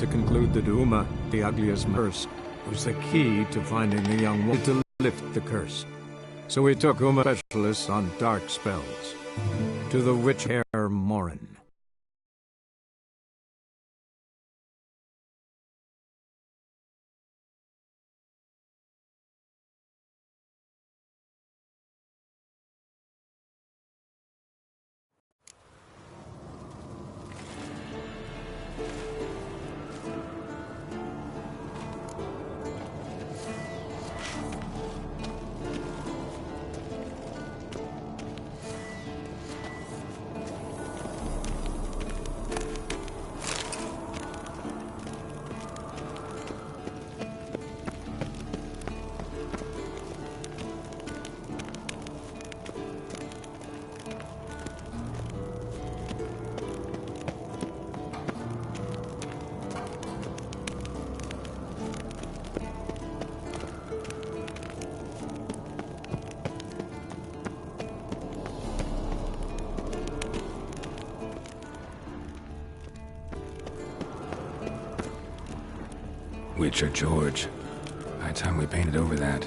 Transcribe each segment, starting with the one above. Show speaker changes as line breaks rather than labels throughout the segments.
to conclude that Uma, the ugliest curse, was the key to finding the young woman to lift the curse. So we took Uma specialists on dark spells to the witch hair Morin.
Witcher George. High time we painted over that.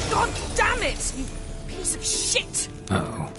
God damn it! You piece of shit!
Uh-oh.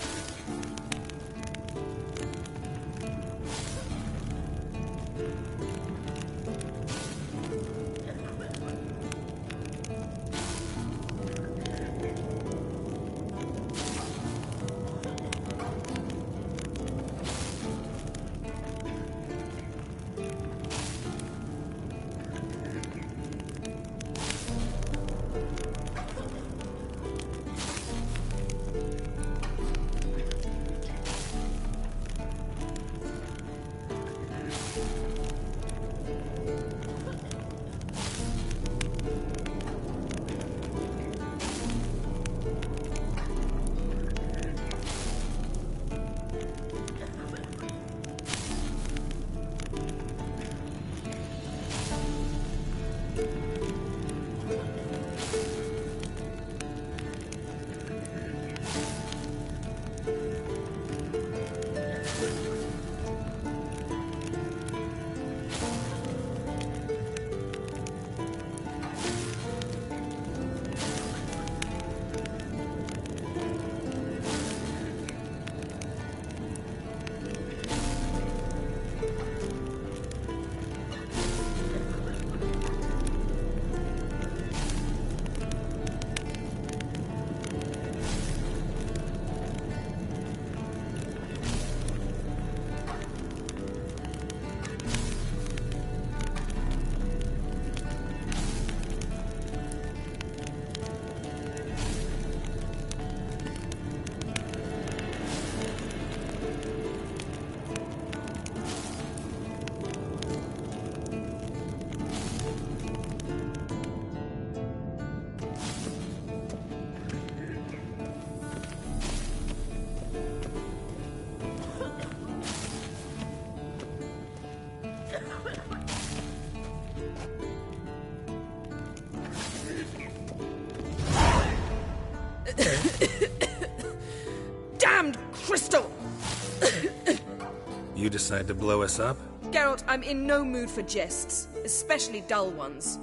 You decide to blow us up?
Geralt, I'm in no mood for jests, especially dull ones.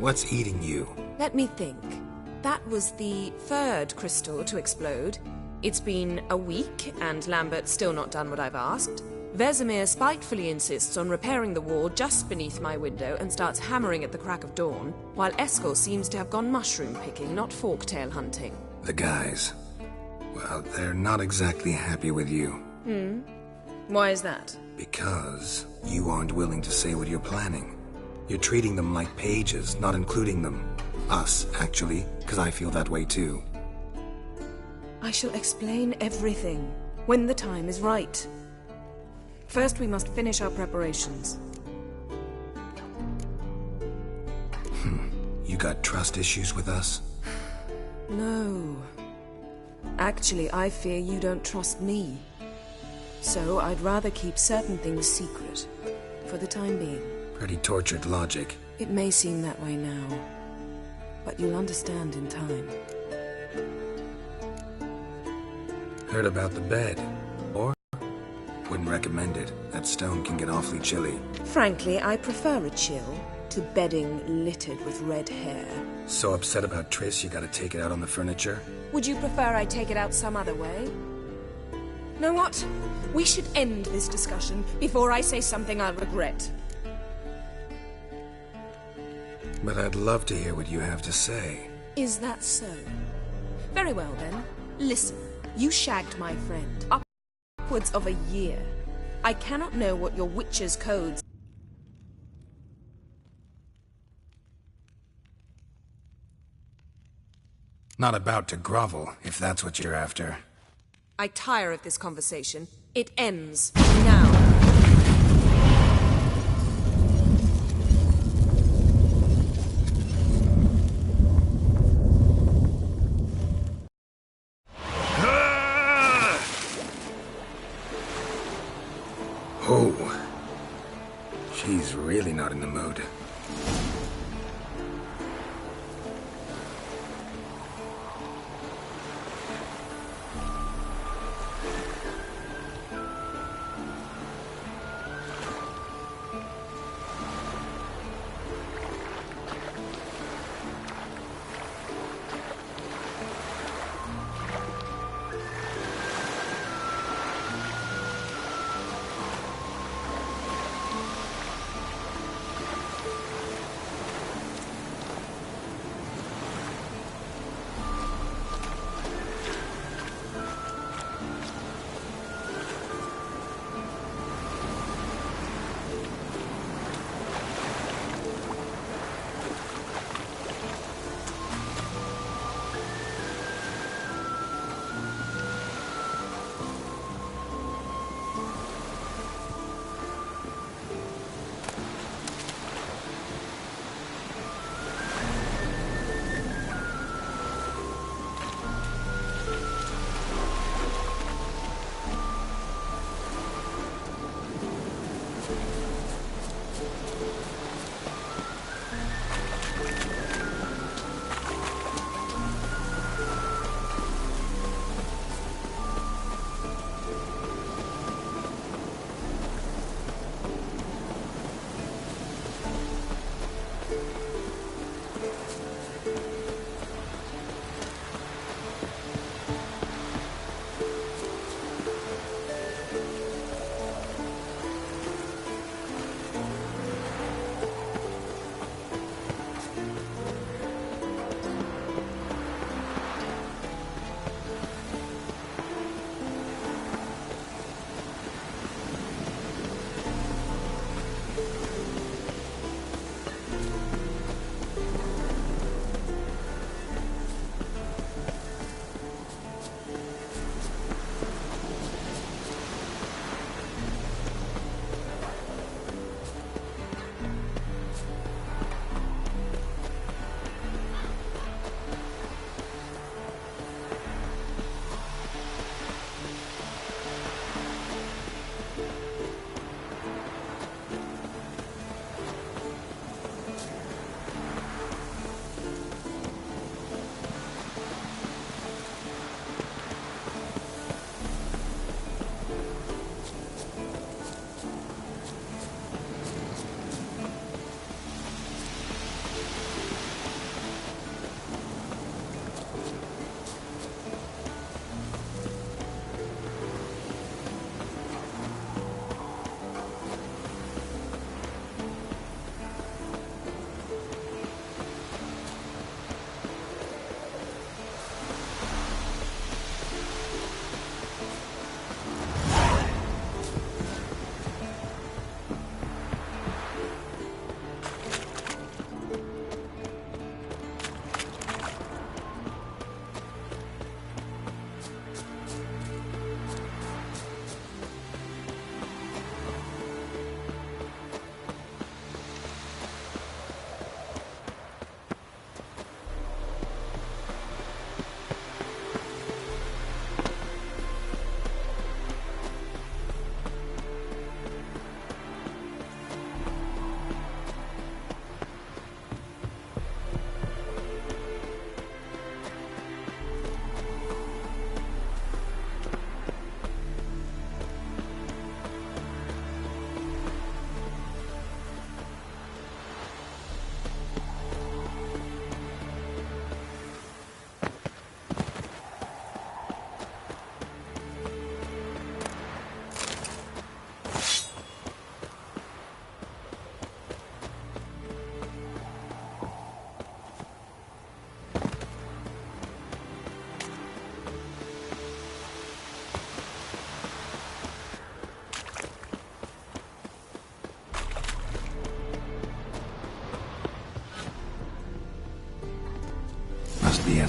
What's eating you?
Let me think. That was the third crystal to explode. It's been a week, and Lambert's still not done what I've asked. Vesemir spitefully insists on repairing the wall just beneath my window and starts hammering at the crack of dawn, while Eskel seems to have gone mushroom picking, not forktail hunting.
The guys. Well, they're not exactly happy with you.
Why is that?
Because you aren't willing to say what you're planning. You're treating them like pages, not including them. Us, actually, because I feel that way too.
I shall explain everything when the time is right. First, we must finish our preparations.
You got trust issues with us?
No. Actually, I fear you don't trust me. So I'd rather keep certain things secret, for the time being.
Pretty tortured logic.
It may seem that way now, but you'll understand in time.
Heard about the bed. Or? Wouldn't recommend it. That stone can get awfully chilly.
Frankly, I prefer a chill to bedding littered with red hair.
So upset about Triss you gotta take it out on the furniture?
Would you prefer I take it out some other way? Know what? We should end this discussion before I say something I'll regret.
But I'd love to hear what you have to say.
Is that so? Very well then. Listen, you shagged my friend upwards of a year. I cannot know what your witch's codes.
Not about to grovel, if that's what you're after.
I tire of this conversation. It ends now.
Oh. She's really not in the mood.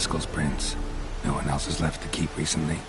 Eskel's prints. No one else has left the keep recently.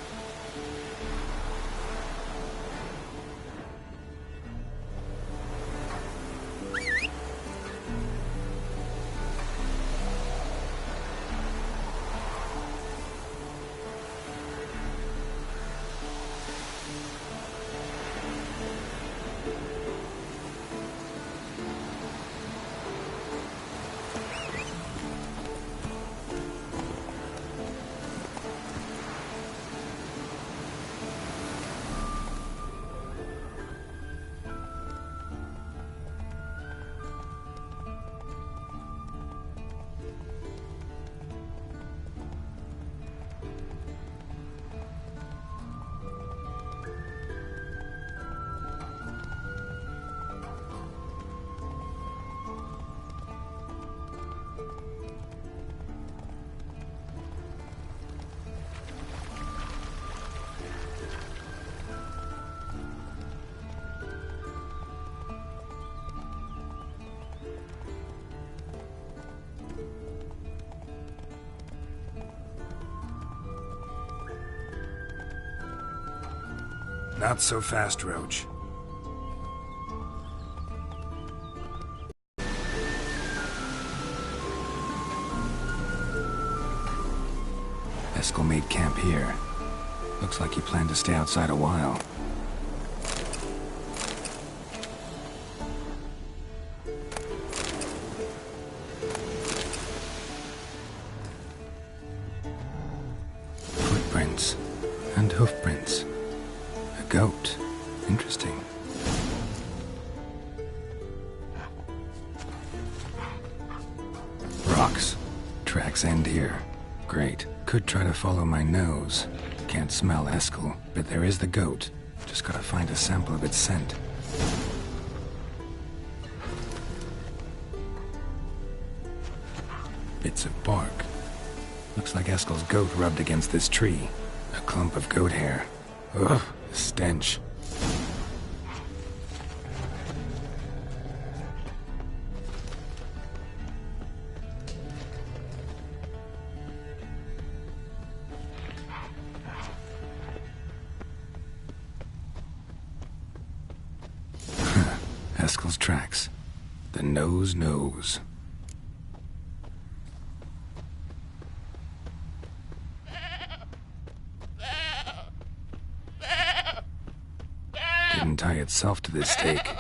Not so fast, Roach. Eskel made camp here. Looks like he planned to stay outside a while. Footprints and hoofprints. A goat. Interesting. Rocks. Tracks end here. Great. Could try to follow my nose. Can't smell Eskel, but there is the goat. Just gotta find a sample of its scent. Bits of bark. Looks like Eskel's goat rubbed against this tree. A clump of goat hair. Ugh, stench. Eskel's tracks. The nose knows. Didn't tie itself to this stake.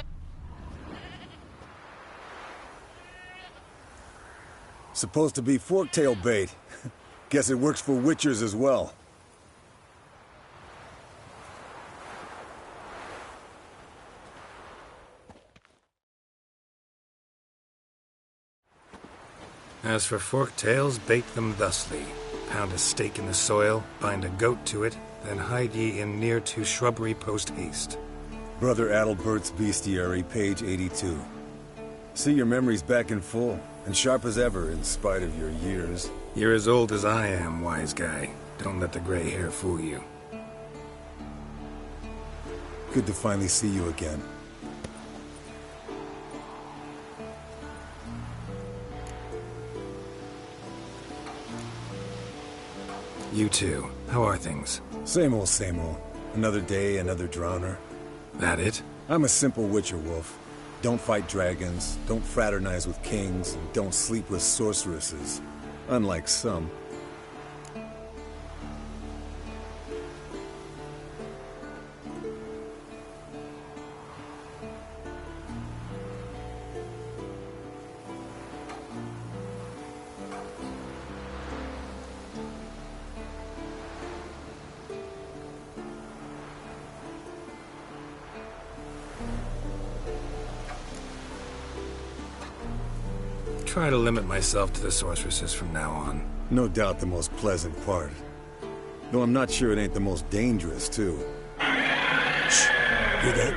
Supposed to be forktail bait. Guess it works for witchers as well.
As for forktails, bait them thusly. Pound a stake in the soil, bind a goat to it, then hide ye in near to shrubbery post haste.
Brother Adalbert's Bestiary, page 82. See, your memory's back in full, and sharp as ever in spite of your years.
You're as old as I am, wise guy. Don't let the gray hair fool you.
Good to finally see you again.
You too. How are things?
Same old, same old. Another day, another drowner.
That it?
I'm a simple witcher, Wolf. Don't fight dragons, don't fraternize with kings, and don't sleep with sorceresses. Unlike some.
Try to limit myself to the sorceresses from now on.
No doubt the most pleasant part. Though I'm not sure it ain't the most dangerous, too. Shh! Hear that?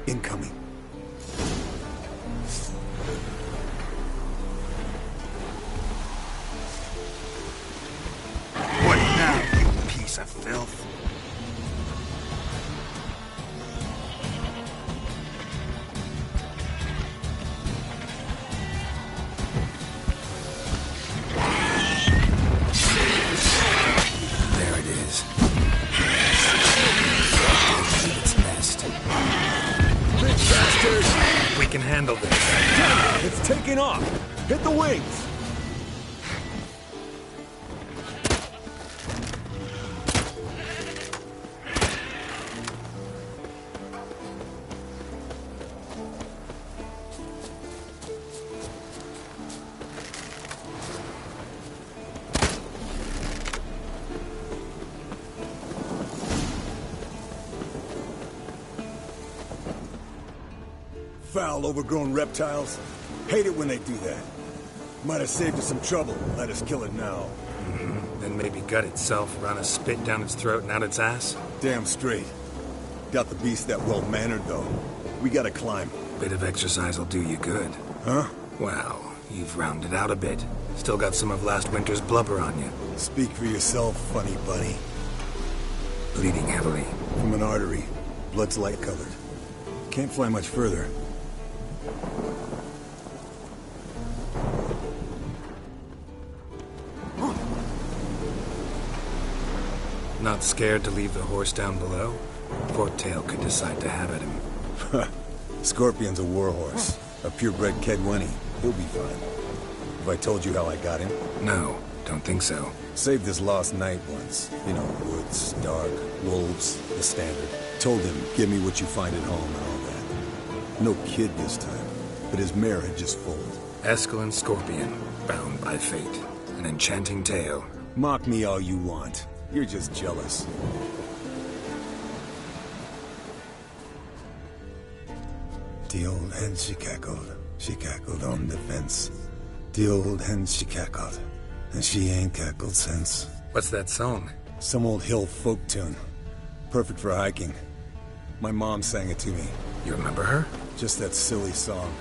Incoming.
What now, you piece of filth? handle this.
Damn it! It's taking off! Hit the wings! Foul, overgrown reptiles. Hate it when they do that. Might have saved us some trouble. Let us kill it now.
Then maybe gut itself, run a spit down its throat and out its ass?
Damn straight. Doubt the beast that well-mannered, though. We gotta climb.
Bit of exercise will do you good.
Huh?
Wow, you've rounded out a bit. Still got some of last winter's blubber on you.
Speak for yourself, funny bunny.
Bleeding heavily.
From an artery. Blood's light-colored. Can't fly much further.
Not scared to leave the horse down below? Forktail could decide to have at him.
Scorpion's a warhorse. A purebred Kedwenny. He'll be fine. Have I told you how I got him?
No, don't think so.
Saved his lost knight once. You know, woods, dark, wolves, the standard. Told him, give me what you find at home and all that. No kid this time, but his mare had just foaled.
Eskel and Scorpion, bound by fate. An enchanting tale.
Mock me all you want. You're just jealous. The old hen, she cackled. She cackled on the fence. The old hen, she cackled. And she ain't cackled since.
What's that song?
Some old hill folk tune. Perfect for hiking. My mom sang it to me.
You remember her?
Just that silly song.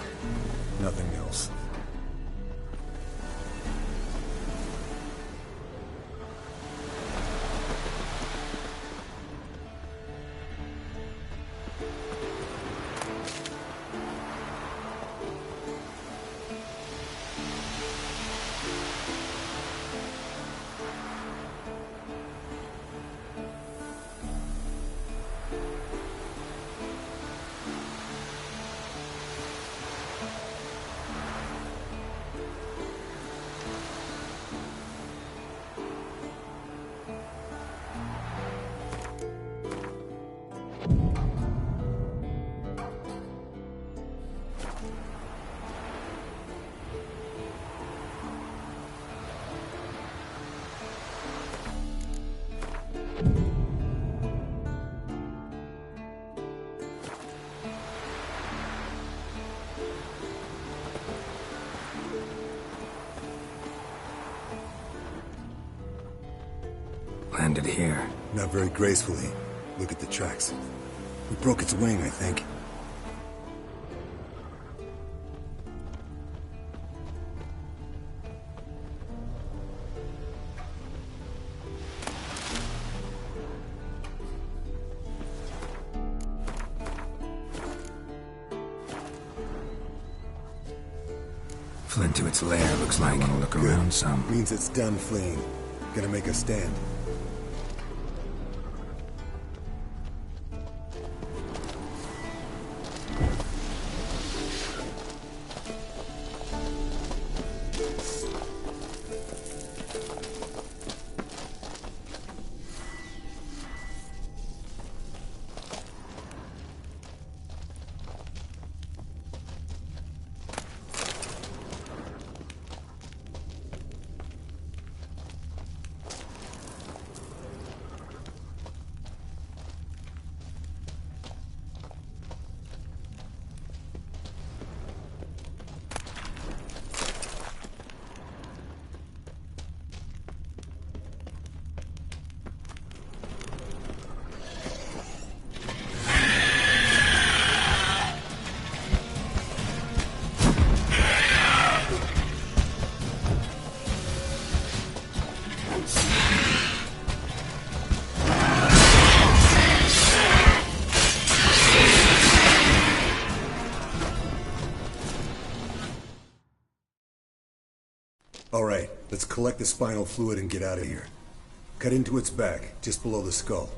Nothing else.
Landed here.
Not very gracefully. Look at the tracks. We broke its wing, I think.
Fled to its lair, looks like. Want to look around some.
Means it's done fleeing. Gonna make a stand. All right, let's collect the spinal fluid and get out of here. Cut into its back, just below the skull.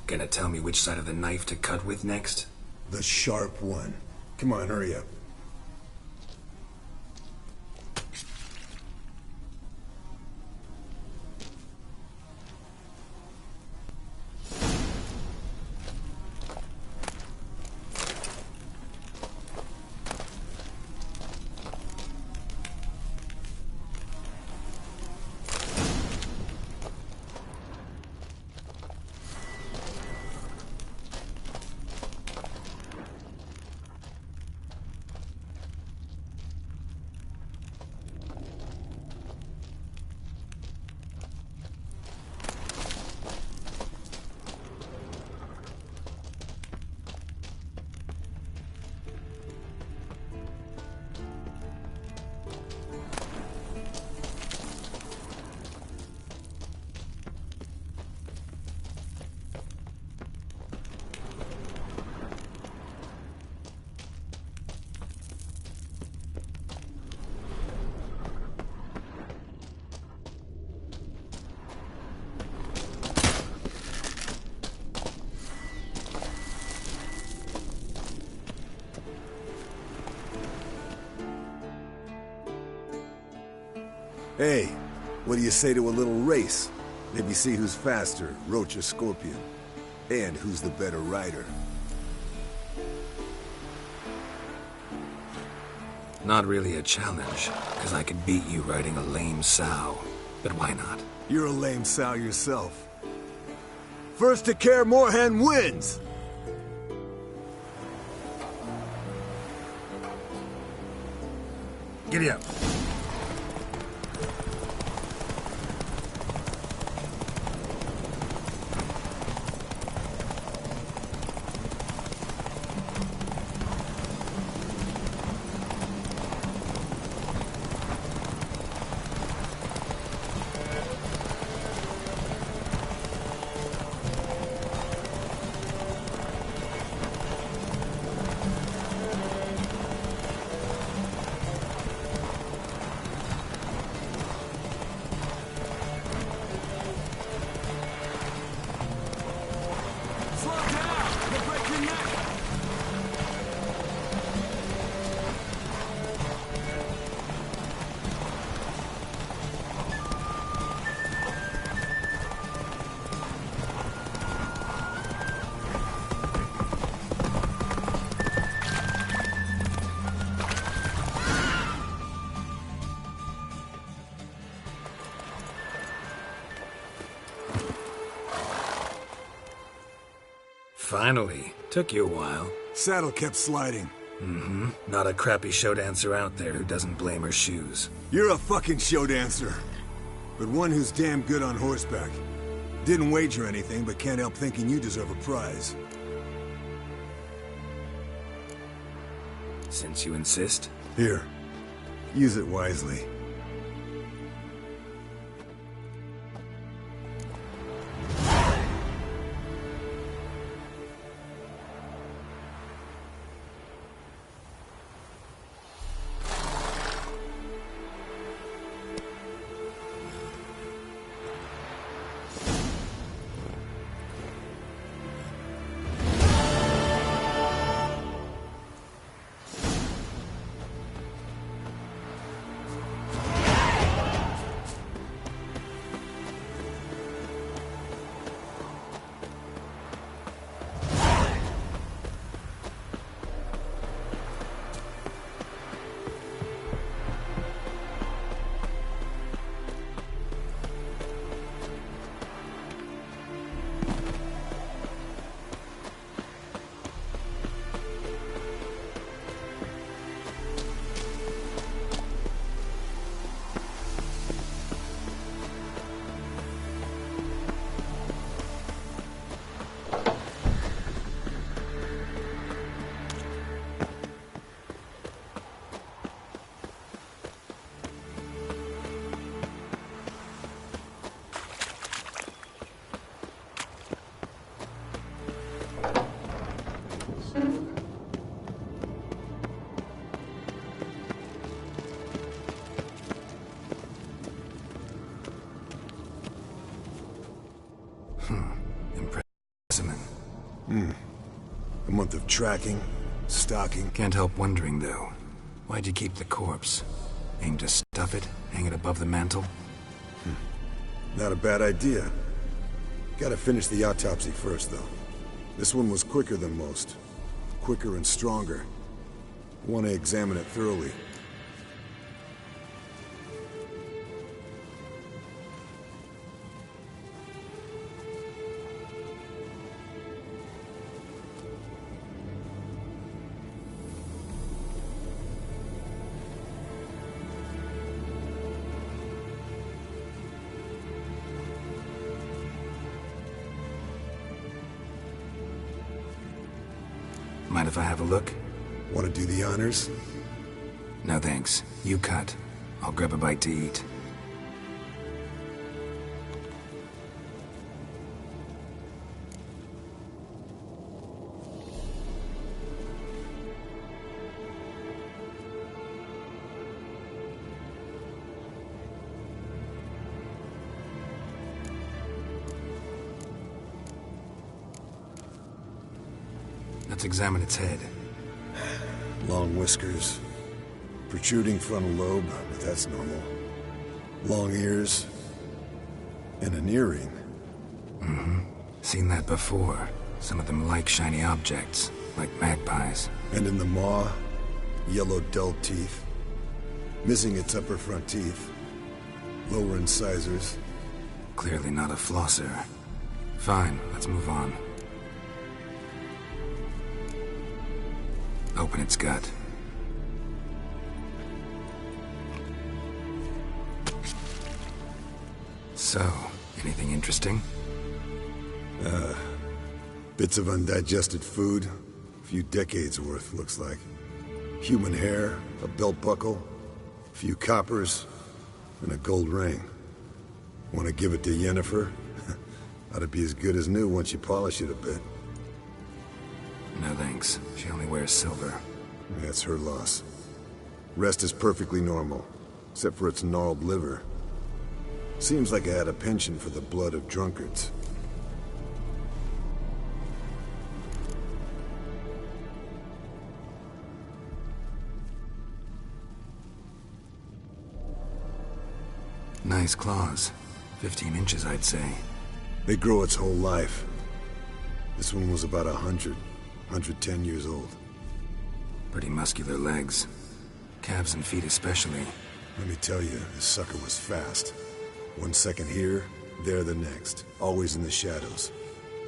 Gonna tell me which side of the knife to cut with next?
The sharp one. Come on, hurry up. Hey, what do you say to a little race? Maybe see who's faster, Roach or Scorpion. And who's the better rider.
Not really a challenge, because I could beat you riding a lame sow. But why not?
You're a lame sow yourself. First to Care Moorhen wins!
Giddy up. Finally. Took you a while.
Saddle kept sliding.
Mm-hmm. Not a crappy show dancer out there who doesn't blame her shoes.
You're a fucking show dancer. But one who's damn good on horseback. Didn't wager anything, but can't help thinking you deserve a prize.
Since you insist.
Here. Use it wisely. A month of tracking, stalking.
Can't help wondering, though. Why'd you keep the corpse? Aim to stuff it? Hang it above the mantle?
Not a bad idea. Gotta finish the autopsy first, though. This one was quicker than most. Quicker and stronger. Want to examine it thoroughly.
Mind if I have a look?
Want to do the honors?
No thanks. You cut. I'll grab a bite to eat. Let's examine its head.
Long whiskers. Protruding frontal lobe, but that's normal. Long ears. And an earring.
Seen that before. Some of them like shiny objects, like magpies.
And in the maw, yellow dull teeth. Missing its upper front teeth. Lower incisors.
Clearly not a flosser. Fine, let's move on. Open its gut. So, anything interesting?
Bits of undigested food. A few decades worth, looks like. Human hair, a belt buckle, a few coppers, and a gold ring. Want to give it to Yennefer? Ought to be as good as new once you polish it a bit.
No thanks. She only wears silver.
That's her loss. Rest is perfectly normal, except for its gnarled liver. Seems like I had a penchant for the blood of drunkards.
Nice claws. 15 inches, I'd say.
They grow its whole life. This one was about 110 years old.
Pretty muscular legs. Calves and feet especially.
Let me tell you, this sucker was fast. 1 second here, there the next. Always in the shadows.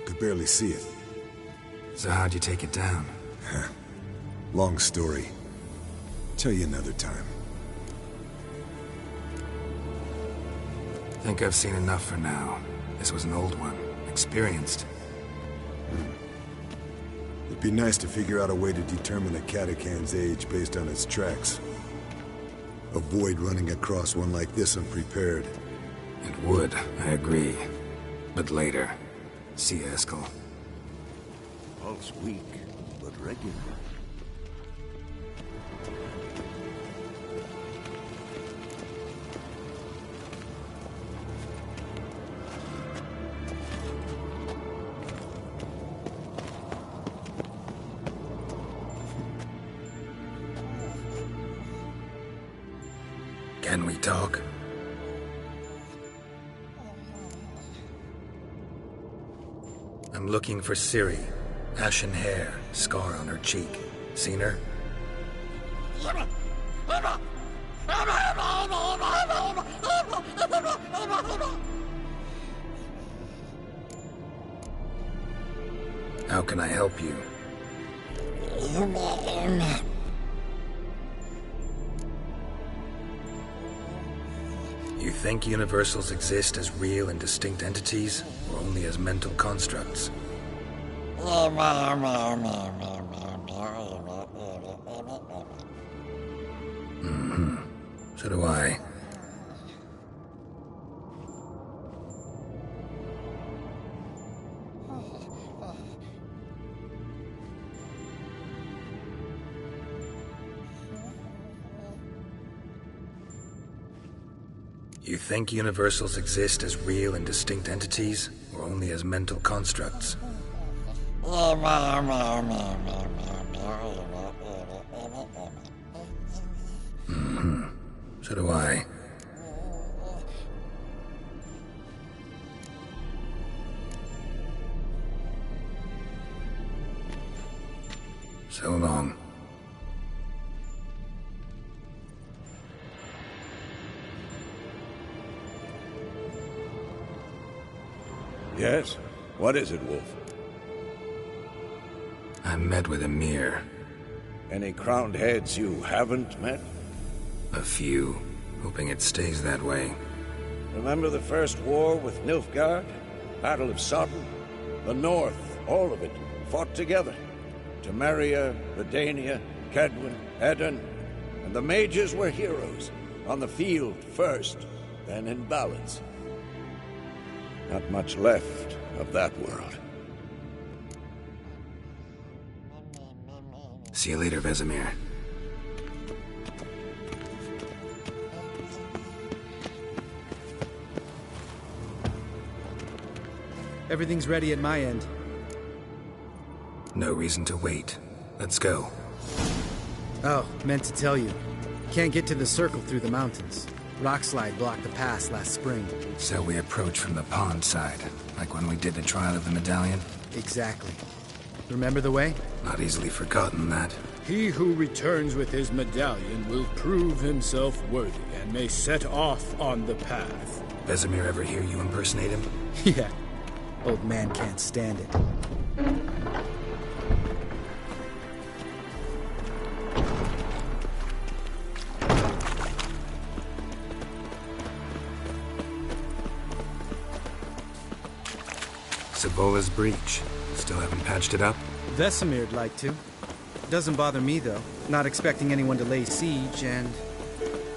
Could barely see it.
So how'd you take it down?
Long story. Tell you another time.
Think I've seen enough for now. This was an old one. Experienced.
It'd be nice to figure out a way to determine a catacan's age based on its tracks. Avoid running across one like this unprepared.
It would, I agree. But later. See you, Eskel.
Pulse weak, but regular.
Can we talk? I'm looking for Ciri. Ashen hair, scar on her cheek. Seen her? How can I help you? You think universals exist as real and distinct entities, or only as mental constructs? So do I. You think universals exist as real and distinct entities, or only as mental constructs? So do I. So long.
Yes? What is it, Wolf?
I met with Emir.
Any crowned heads you haven't met?
A few. Hoping it stays that way.
Remember the first war with Nilfgaard? Battle of Sodden? The North, all of it, fought together. Temeria, Redania, Kedwin, Edirn, and the mages were heroes. On the field first, then in ballads. Not much left of that world.
See you later, Vesemir.
Everything's ready at my end.
No reason to wait. Let's go.
Oh, meant to tell you. Can't get to the circle through the mountains. Rockslide blocked the pass last spring.
So we approach from the pond side, like when we did the trial of the medallion?
Exactly. Remember the way?
Not easily forgotten, that.
He who returns with his medallion will prove himself worthy and may set off on the path.
Vesemir ever hear you impersonate him?
Yeah. Old man can't stand it.
Sabola's breach. Still haven't patched it up?
Vesemir'd like to. Doesn't bother me, though. Not expecting anyone to lay siege, and...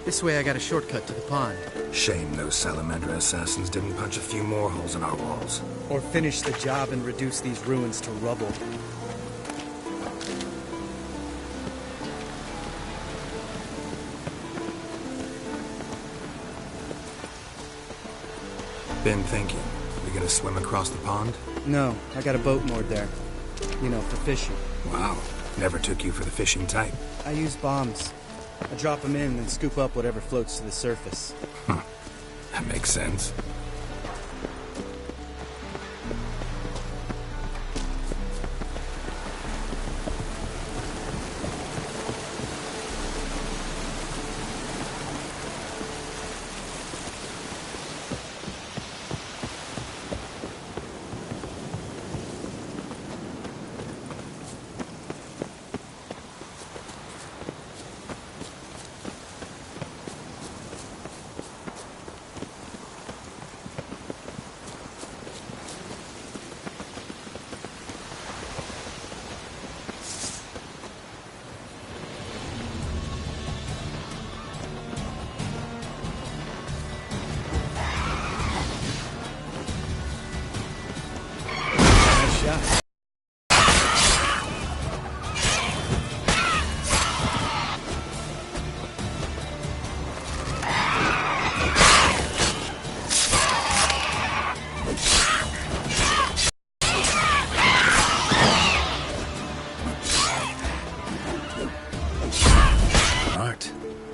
this way I got a shortcut to the pond.
Shame those Salamandra assassins didn't punch a few more holes in our walls.
Or finish the job and reduce these ruins to rubble.
Been thinking. We gonna swim across the pond?
No, I got a boat moored there. You know, for fishing.
Wow. Never took you for the fishing type.
I use bombs. I drop them in and scoop up whatever floats to the surface.
That makes sense.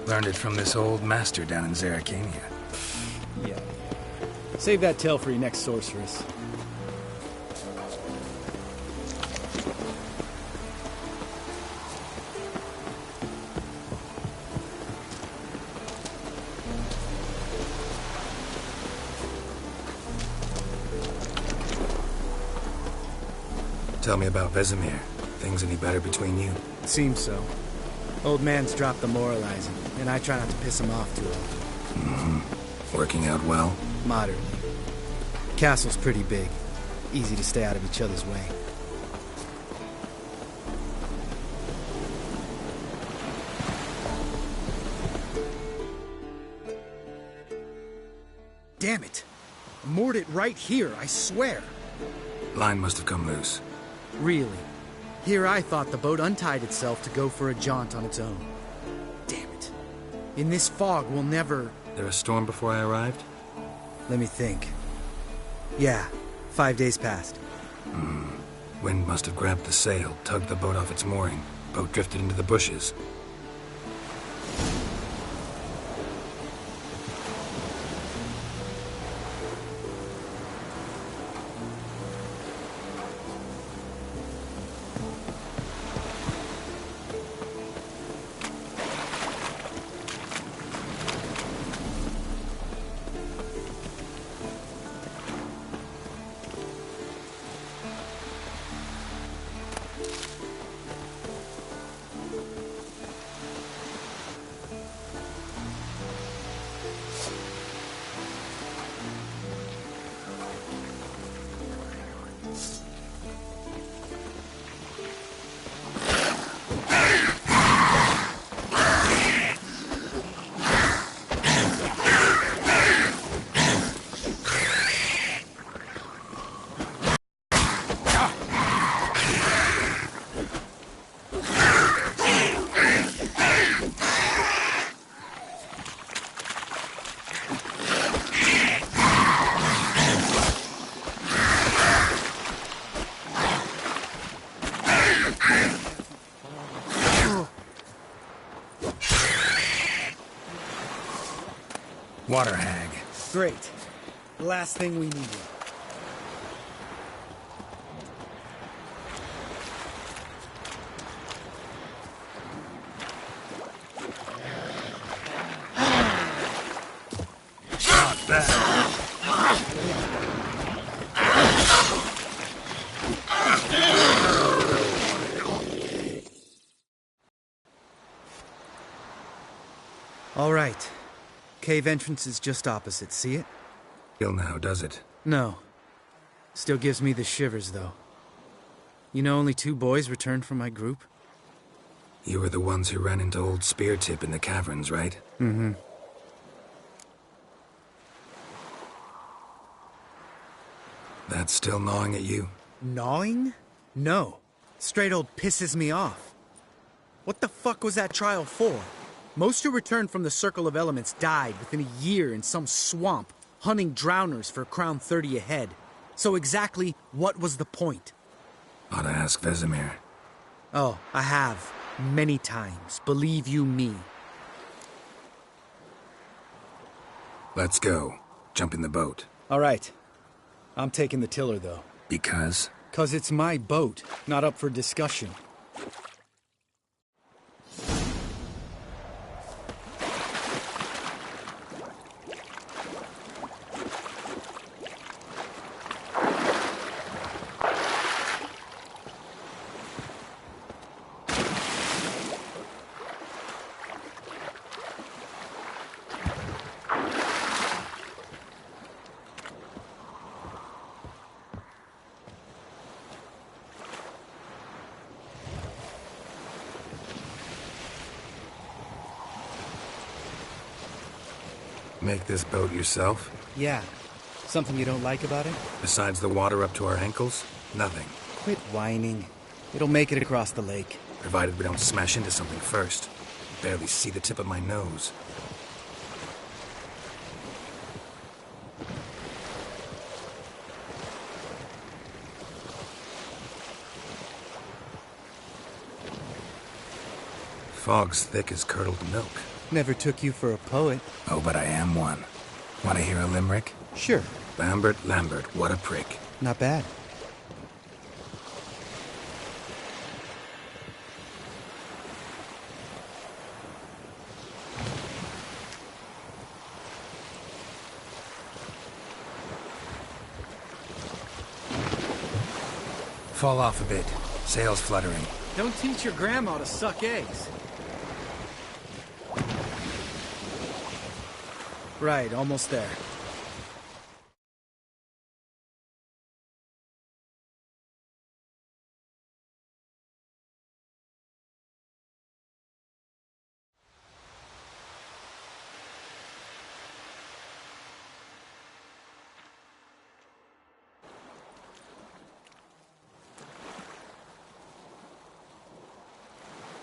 Learned it from this old master down in Zerrikania.
Yeah. Save that tale for your next sorceress.
Tell me about Vesemir. Things any better between you?
Seems so. Old man's dropped the moralizing, and I try not to piss him off too often.
Working out well?
Moderately. Castle's pretty big. Easy to stay out of each other's way. Damn it! Moored it right here, I swear!
Line must have come loose.
Really? Here I thought the boat untied itself to go for a jaunt on its own. Damn it. In this fog, we'll never...
There a storm before I arrived?
Let me think. Yeah, 5 days passed.
Wind must have grabbed the sail, tugged the boat off its mooring. Boat drifted into the bushes. Water hag.
Great. The last thing we needed. All right. Cave entrance is just opposite, see it?
Still now, does it?
No. Still gives me the shivers, though. You know only 2 boys returned from my group?
You were the ones who ran into old Speartip in the caverns, right?
Mm-hmm.
That's still gnawing at you?
Gnawing? No. Straight old pisses me off. What the fuck was that trial for? Most who returned from the Circle of Elements died within a year in some swamp, hunting drowners for Crown 30 a head. So exactly what was the point?
Ought to ask Vesemir.
Oh, I have. Many times. Believe you me.
Let's go. Jump in the boat.
All right. I'm taking the tiller, though.
Because?
'Cause it's my boat, not up for discussion.
Make this boat yourself?
Yeah. Something you don't like about it?
Besides the water up to our ankles? Nothing.
Quit whining. It'll make it across the lake.
Provided we don't smash into something first. Barely see the tip of my nose. Fog's thick as curdled milk.
Never took you for a poet.
Oh, but I am one. Want to hear a limerick?
Sure.
Lambert, what a prick.
Not bad.
Fall off a bit. Sails fluttering.
Don't teach your grandma to suck eggs. Right, almost there.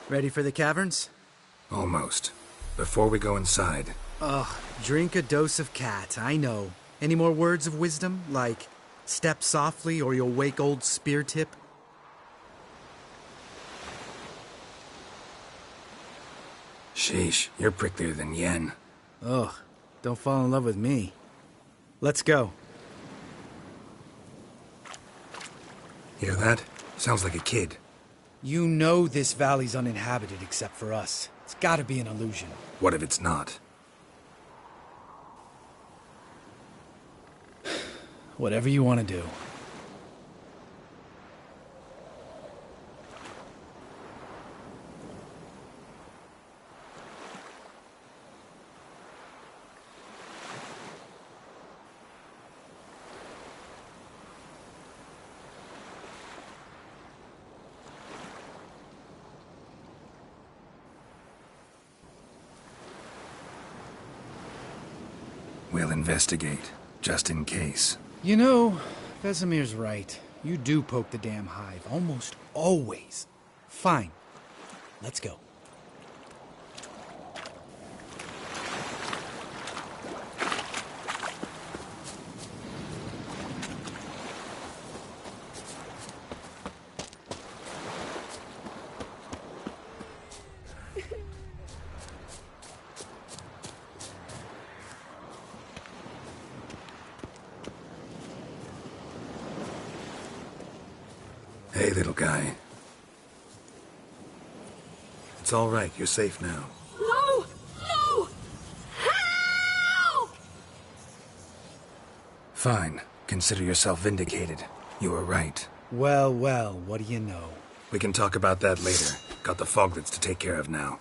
Ready for the caverns?
Almost. Before we go inside...
Ugh, drink a dose of cat, I know. Any more words of wisdom, like, step softly or you'll wake old Speartip?
Sheesh, you're pricklier than Yen.
Ugh, don't fall in love with me. Let's go.
Hear that? Sounds like a kid.
You know this valley's uninhabited except for us. It's gotta be an illusion.
What if it's not?
Whatever you want to do.
We'll investigate, just in case.
You know, Vesemir's right. You do poke the damn hive, almost always. Fine. Let's go.
Hey, little guy. It's all right. You're safe now.
No! No! Help!
Fine. Consider yourself vindicated. You were right.
Well, well, what do you know?
We can talk about that later. Got the foglets to take care of now.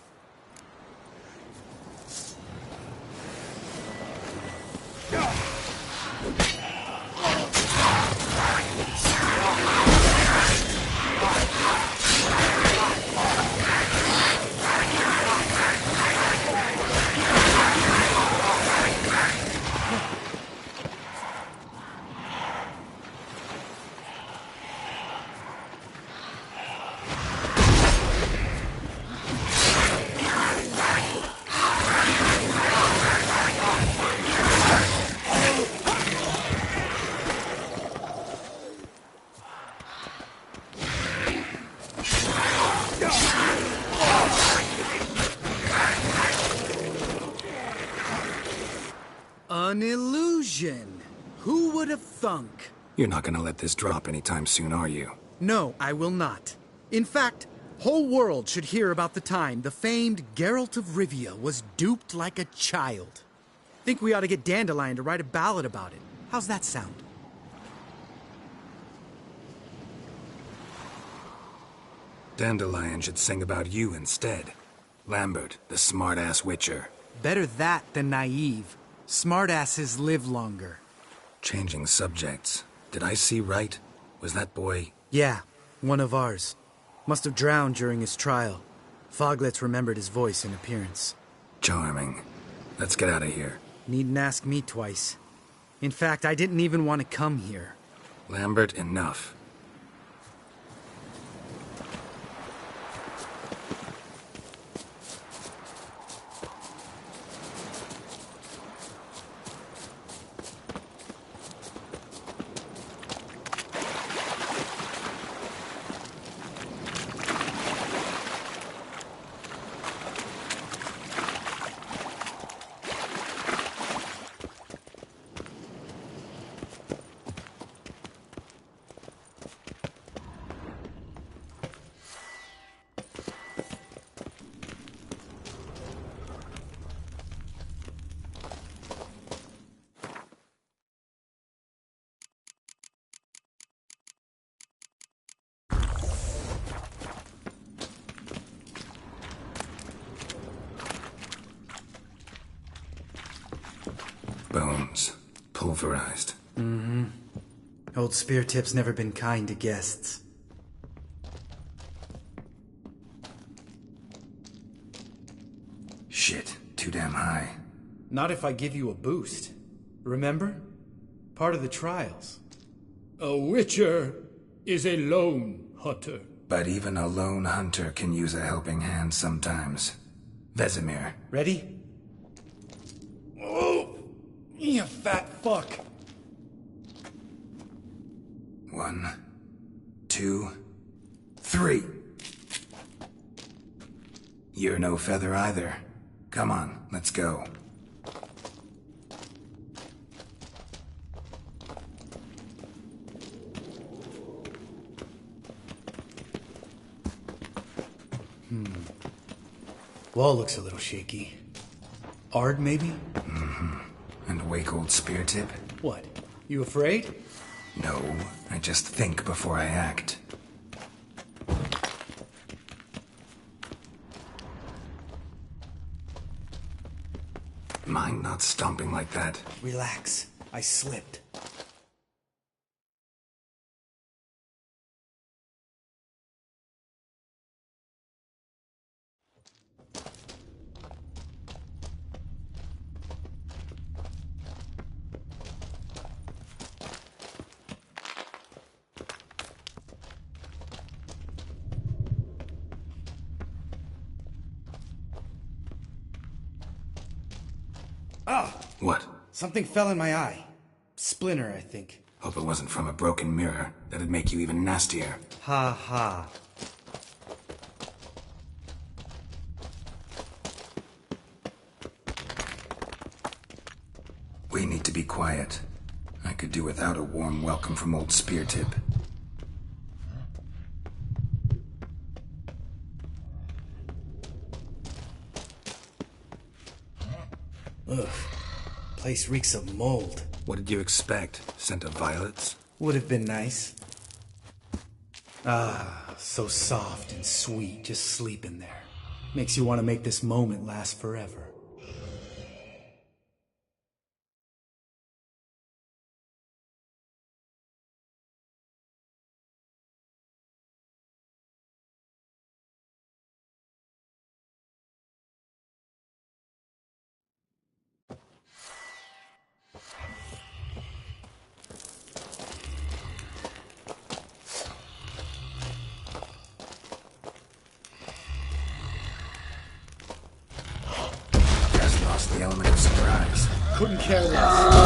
An illusion. Who would have thunk?
You're not gonna let this drop anytime soon, are you?
No, I will not. In fact, whole world should hear about the time the famed Geralt of Rivia was duped like a child. Think we ought to get Dandelion to write a ballad about it. How's that sound?
Dandelion should sing about you instead. Lambert, the smart-ass witcher.
Better that than naive. Smartasses live longer.
Changing subjects. Did I see right? Was that boy...
Yeah, one of ours. Must have drowned during his trial. Foglets remembered his voice and appearance.
Charming. Let's get out of here.
Needn't ask me twice. In fact, I didn't even want to come here.
Lambert, enough. Bones. Pulverized.
Mm-hmm. Old Spear Tip's never been kind to guests.
Shit. Too damn high.
Not if I give you a boost. Remember? Part of the trials.
A witcher is a lone hunter.
But even a lone hunter can use a helping hand sometimes. Vesemir.
Ready? Oh! You fat fuck!
1, 2, 3. You're no feather either. Come on, let's go.
Wall looks a little shaky. Ard, maybe?
And a wake-old spear tip?
What? You afraid?
No, I just think before I act. Mind not stomping like that.
Relax. I slipped. Ah!
What?
Something fell in my eye. Splinter, I think.
Hope it wasn't from a broken mirror. That'd make you even nastier.
Ha ha.
We need to be quiet. I could do without a warm welcome from old spear tip.
Ugh. Place reeks of mold.
What did you expect? Scent of violets?
Would have been nice. Ah, so soft and sweet, just sleeping there. Makes you want to make this moment last forever.
Just lost the element of surprise.
Couldn't care less.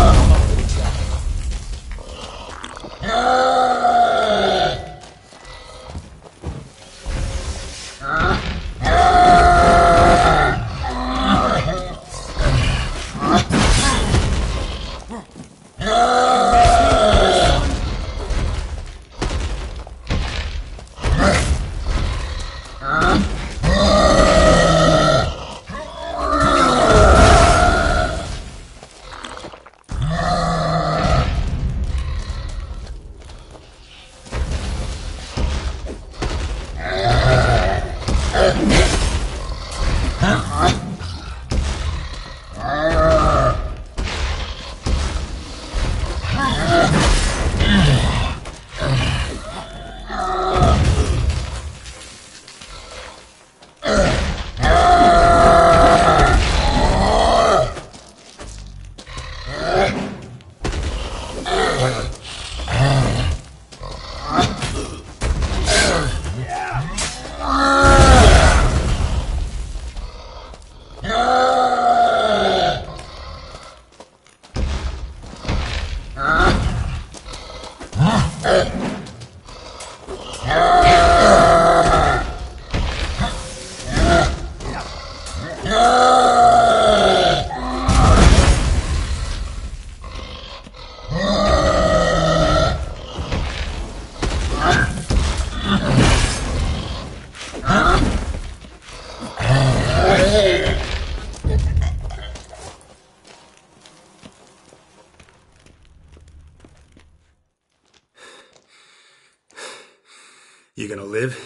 You gonna live?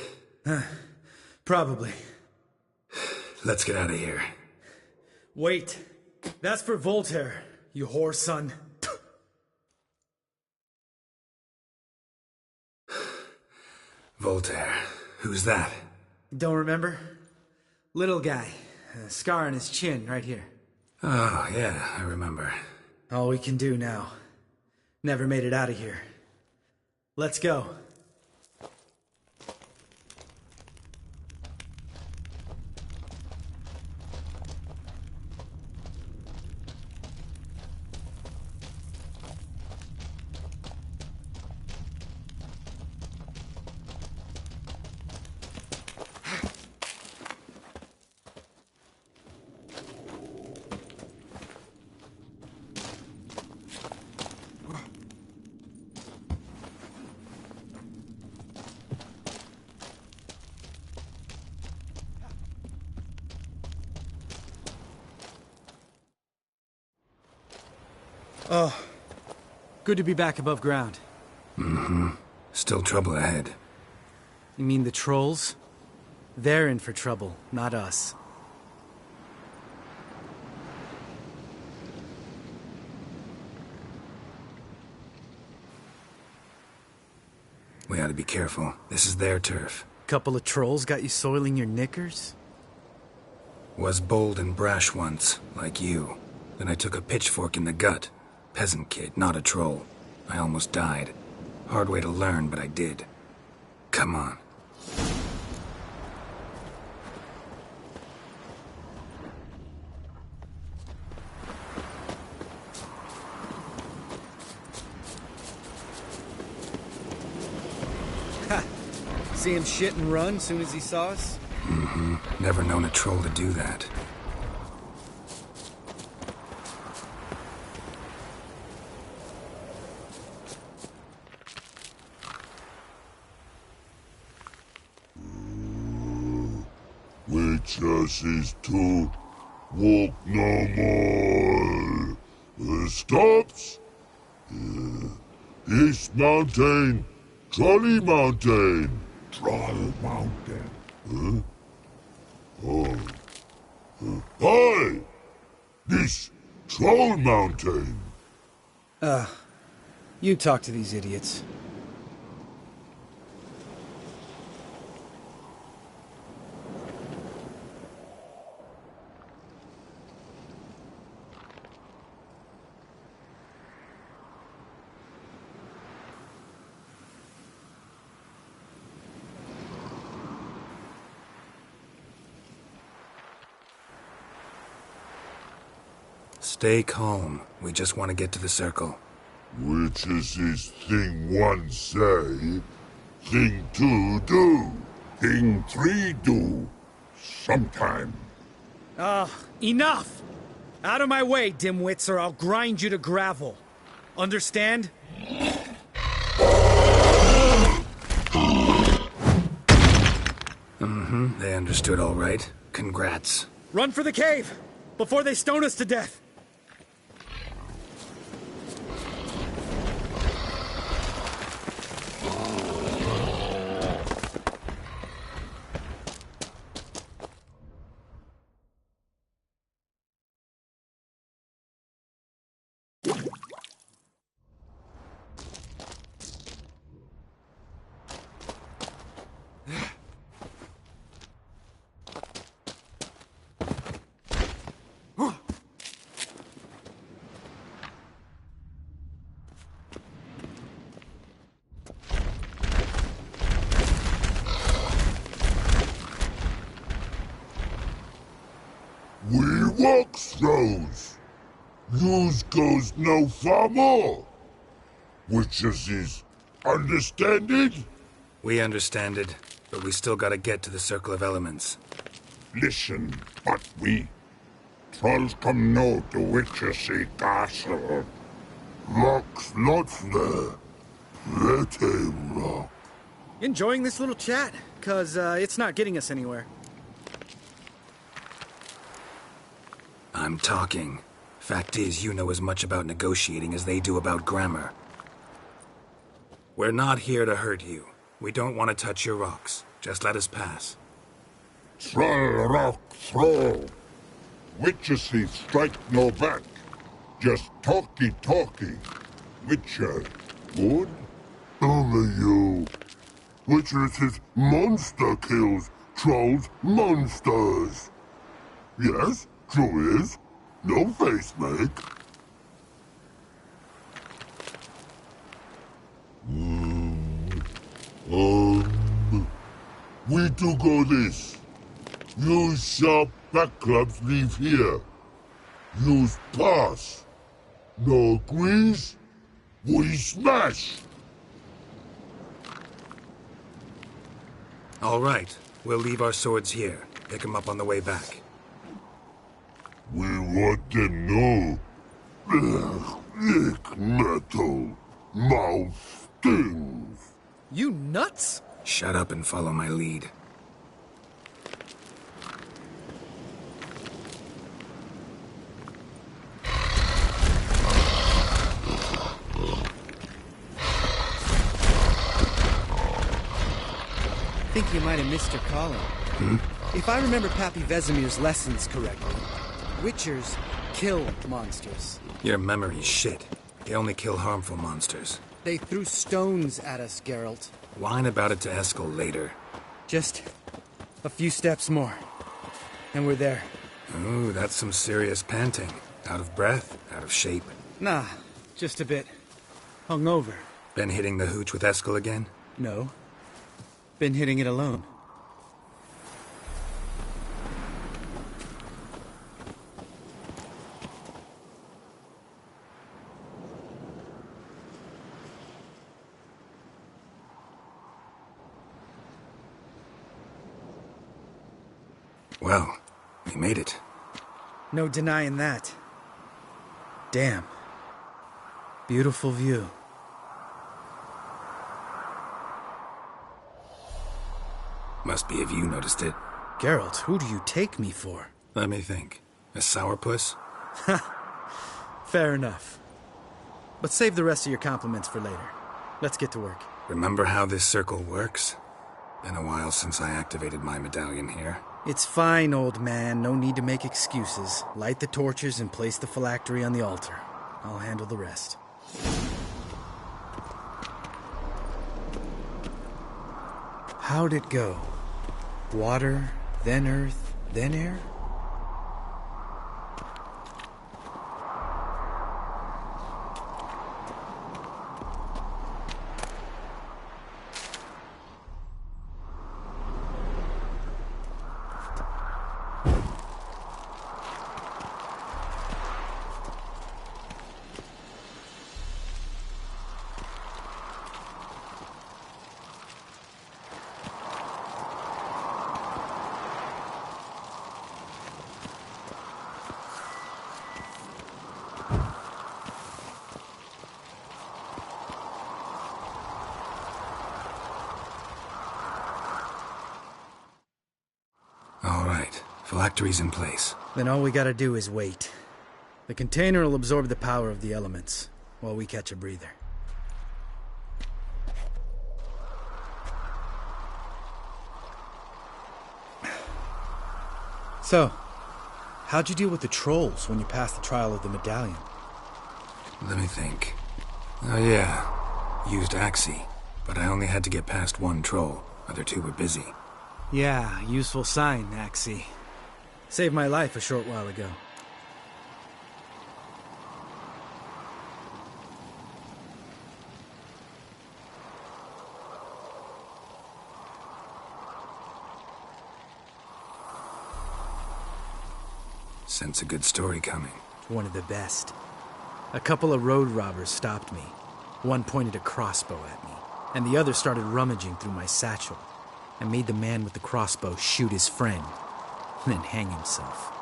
Probably.
Let's get out of here.
Wait. That's for Voltaire, you whore son.
Voltaire. Who's that?
Don't remember? Little guy. A scar on his chin, right here.
Oh, yeah, I remember.
All we can do now. Never made it out of here. Let's go. Good to be back above ground.
Still trouble ahead.
You mean the trolls? They're in for trouble, not us.
We ought to be careful. This is their turf.
Couple of trolls got you soiling your knickers?
Was bold and brash once, like you. Then I took a pitchfork in the gut. Peasant kid, not a troll. I almost died. Hard way to learn, but I did. Come on.
See him shit and run soon as he saw us?
Never known a troll to do that.
Witches is to walk no more. Stops? This mountain, Trolley Mountain. Troll Mountain. Hi! This Troll Mountain.
You talk to these idiots.
Stay calm. We just want to get to the circle.
Which is this thing one say, thing two do, thing three do, sometime.
Enough! Out of my way, dimwits, or I'll grind you to gravel. Understand?
They understood all right. Congrats.
Run for the cave! Before they stone us to death!
We walk throws. Yous goes no far more. Which is understand it?
We understand it, but we still gotta get to the Circle of Elements.
Listen, but we trolls come no to Witchersea Castle. Rocks lots there. Pretty rock.
Enjoying this little chat? 'Cause it's not getting us anywhere.
I'm talking. Fact is, you know as much about negotiating as they do about grammar. We're not here to hurt you. We don't want to touch your rocks. Just let us pass.
Troll rock throw. Witchersea strike no back. Just talky. Witcher, good? Only you. Witchersea monster kills trolls monsters. Yes, true is. No face make. We do go this. Use sharp back clubs leave here. Use pass. No agrees? We smash.
All right. We'll leave our swords here. Pick them up on the way back.
We want them know. Lick metal. Mouth stings.
You nuts?
Shut up and follow my lead.
think you might have missed your calling. If I remember Pappy Vesemir's lessons correctly, Witchers kill monsters.
Your memory's shit. They only kill harmful monsters.
They threw stones at us, Geralt.
Whine about it to Eskel later.
Just a few steps more, and we're there.
Ooh, that's some serious panting. Out of breath, out of shape.
Nah, just a bit. Hungover.
Been hitting the hooch with Eskel again?
No. Been hitting it alone.
Well, we made it.
No denying that. Damn. Beautiful view.
Must be if you noticed it.
Geralt, who do you take me for?
Let me think. A sourpuss?
Fair enough. But save the rest of your compliments for later. Let's get to work.
Remember how this circle works? Been a while since I activated my medallion here.
It's fine, old man. No need to make excuses. Light the torches and place the phylactery on the altar. I'll handle the rest. How'd it go? Water, then earth, then air?
Phylactery's in place.
Then all we gotta do is wait. The container will absorb the power of the elements, while we catch a breather. So, how'd you deal with the trolls when you passed the trial of the medallion?
Let me think. Oh yeah, used Axie, but I only had to get past one troll. Other two were busy.
Yeah, useful sign, Axie. Saved my life a short while ago.
Sense a good story coming.
One of the best. A couple of road robbers stopped me. One pointed a crossbow at me, and the other started rummaging through my satchel. I made the man with the crossbow shoot his friend, and then hang himself.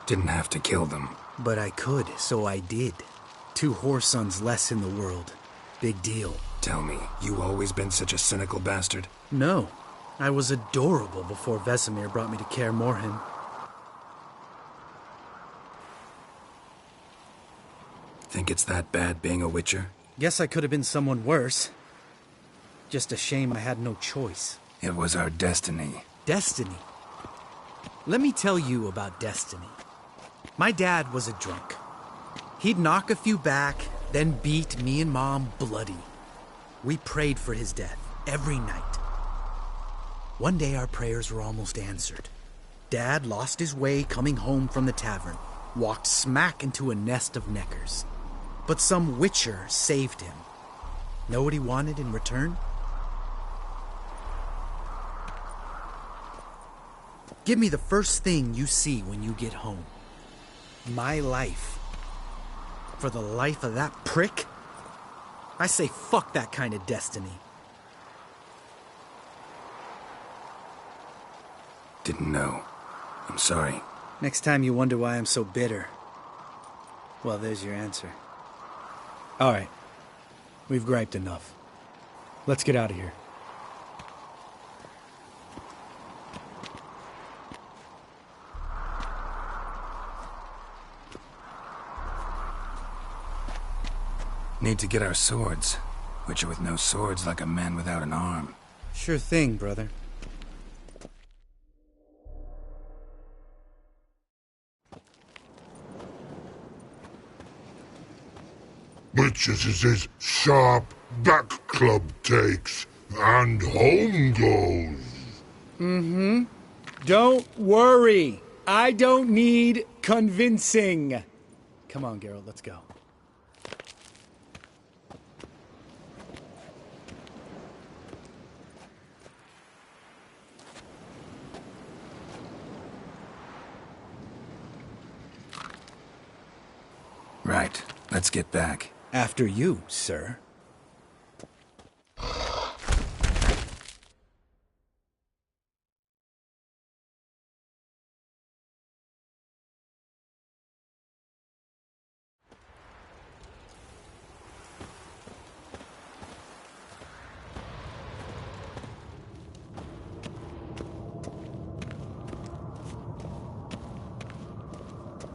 Didn't have to kill them.
But I could, so I did. 2 whoresons less in the world. Big deal.
Tell me, you always been such a cynical bastard?
No. I was adorable before Vesemir brought me to Kaer Morhen.
Think it's that bad being a Witcher?
Guess I could have been someone worse. Just a shame I had no choice.
It was our destiny.
Destiny? Let me tell you about destiny. My dad was a drunk. He'd knock a few back, then beat me and Mom bloody. We prayed for his death every night. One day our prayers were almost answered. Dad lost his way coming home from the tavern, walked smack into a nest of neckers. But some Witcher saved him. Know what he wanted in return? Give me the first thing you see when you get home. My life. For the life of that prick? I say fuck that kind of destiny.
Didn't know. I'm sorry.
Next time you wonder why I'm so bitter, well, there's your answer. All right. We've griped enough. Let's get out of here.
Need to get our swords. Witcher with no sword's like a man without an arm.
Sure thing, brother.
Witches is his sharp back club takes, and home goes.
Don't worry. I don't need convincing. Come on, Geralt, let's go.
Right. Let's get back.
After you, sir.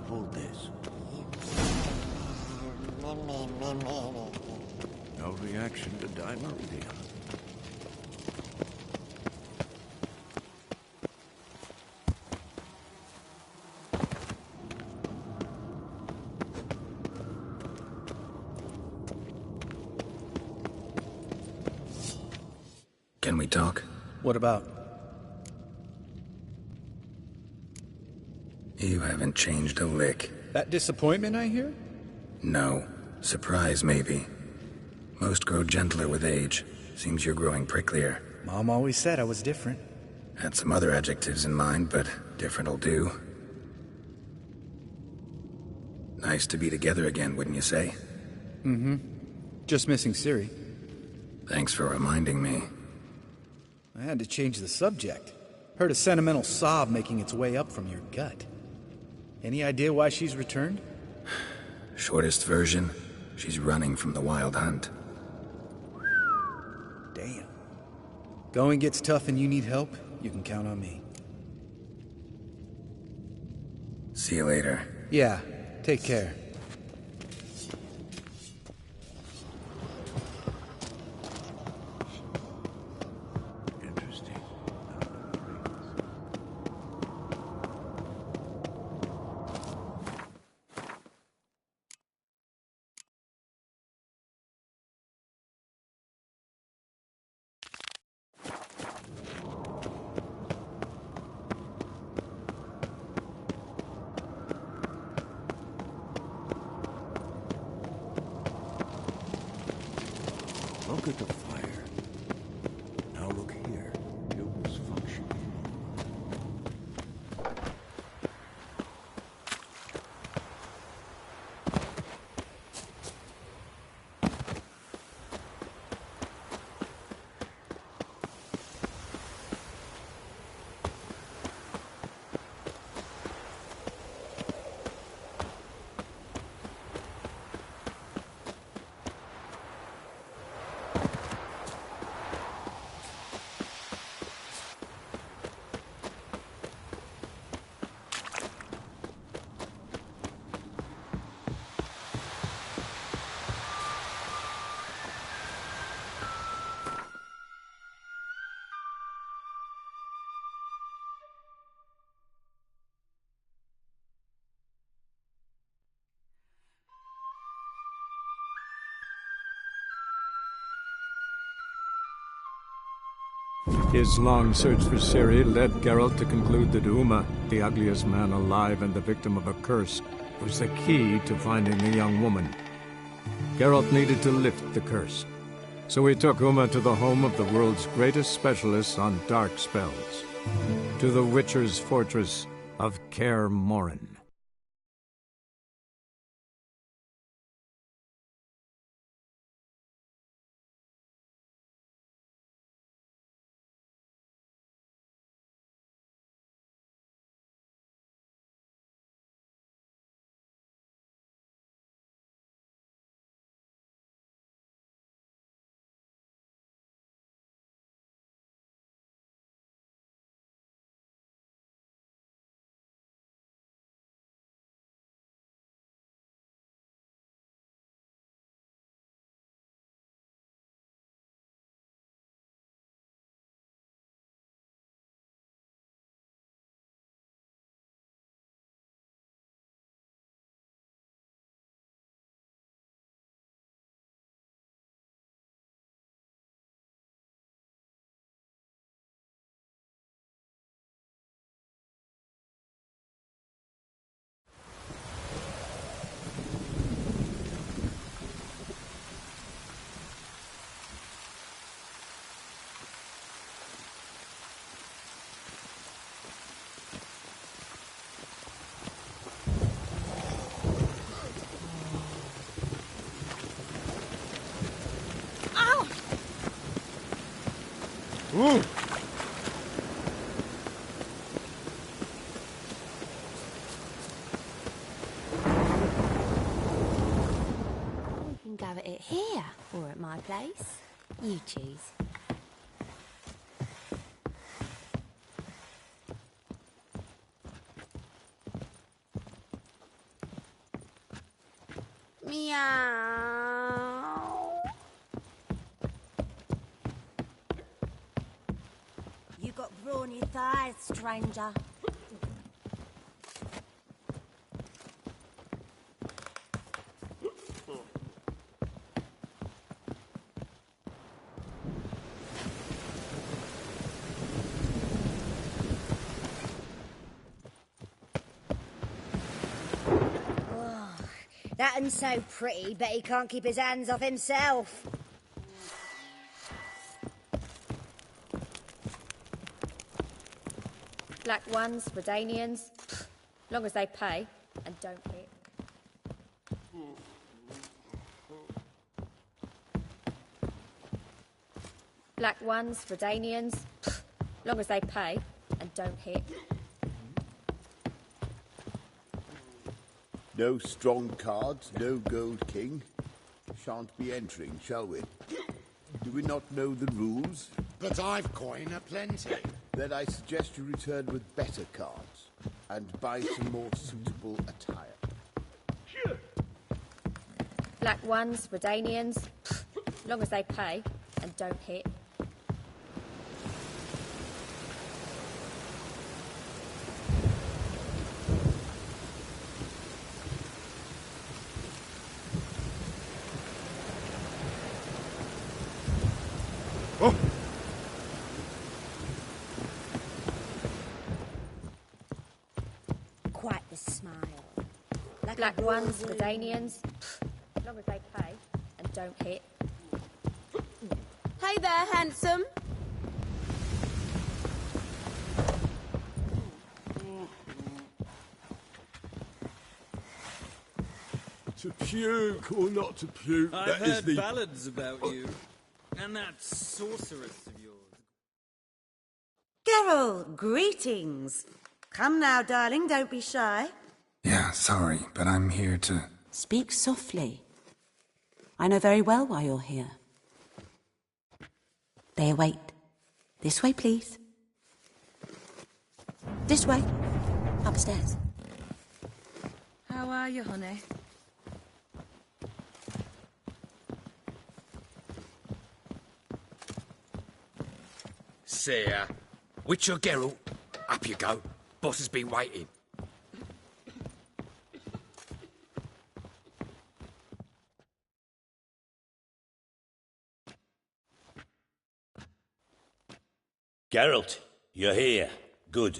Hold this. No reaction to Dimeridium.
Can we talk?
What about?
You haven't changed a lick.
That disappointment I hear?
No. Surprise, maybe. Most grow gentler with age. Seems you're growing pricklier.
Mom always said I was different.
Had some other adjectives in mind, but different'll do. Nice to be together again, wouldn't you say?
Just missing Ciri.
Thanks for reminding me.
I had to change the subject. Heard a sentimental sob making its way up from your gut. Any idea why she's returned?
Shortest version, she's running from the wild hunt.
Damn. Going gets tough and you need help, you can count on me.
See you later.
Yeah, take care.
Interesting. Look at the fire. Now look here. It was functioning.
His long search for Ciri led Geralt to conclude that Uma, the ugliest man alive and the victim of a curse, was the key to finding the young woman. Geralt needed to lift the curse, so he took Uma to the home of the world's greatest specialist on dark spells, to the Witcher's fortress of Kaer Morhen.
We can go at it here or at my place. You choose. Meow. You got brawny thighs, stranger. That un's so pretty, but he can't keep his hands off himself. Black ones, Redanians, long as they pay and don't hit. Black ones, Redanians, long as they pay and don't hit.
No strong cards, no gold king. Shan't be entering, shall we? Do we not know the rules?
But I've coin aplenty.
Then I suggest you return with better cards and buy some more suitable attire.
Black ones, Redanians, long as they pay and don't hit. Quite the smile. Like black ones, Redanians, long as they pay and don't hit.
Hey there, handsome.
To puke or not to puke,
I've heard ballads about you. And that sorceress of yours.
Geralt, greetings. Come now, darling, don't be shy.
Yeah, sorry, but I'm here to...
Speak softly. I know very well why you're here. They await. This way, please. This way. Upstairs.
How are you, honey?
See ya. Witcher Geralt, up you go. Boss has been waiting.
Geralt, you're here. Good.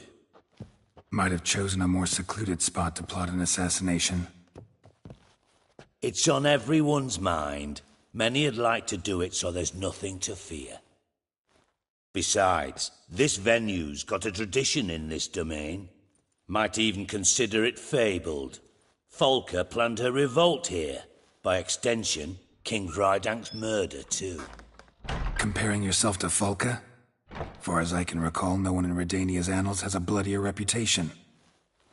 Might have chosen a more secluded spot to plot an assassination.
It's on everyone's mind. Many'd like to do it so there's nothing to fear. Besides, this venue's got a tradition in this domain. Might even consider it fabled. Folka planned her revolt here. By extension, King Vrydank's murder, too.
Comparing yourself to Folka? Far as I can recall, no one in Redania's annals has a bloodier reputation.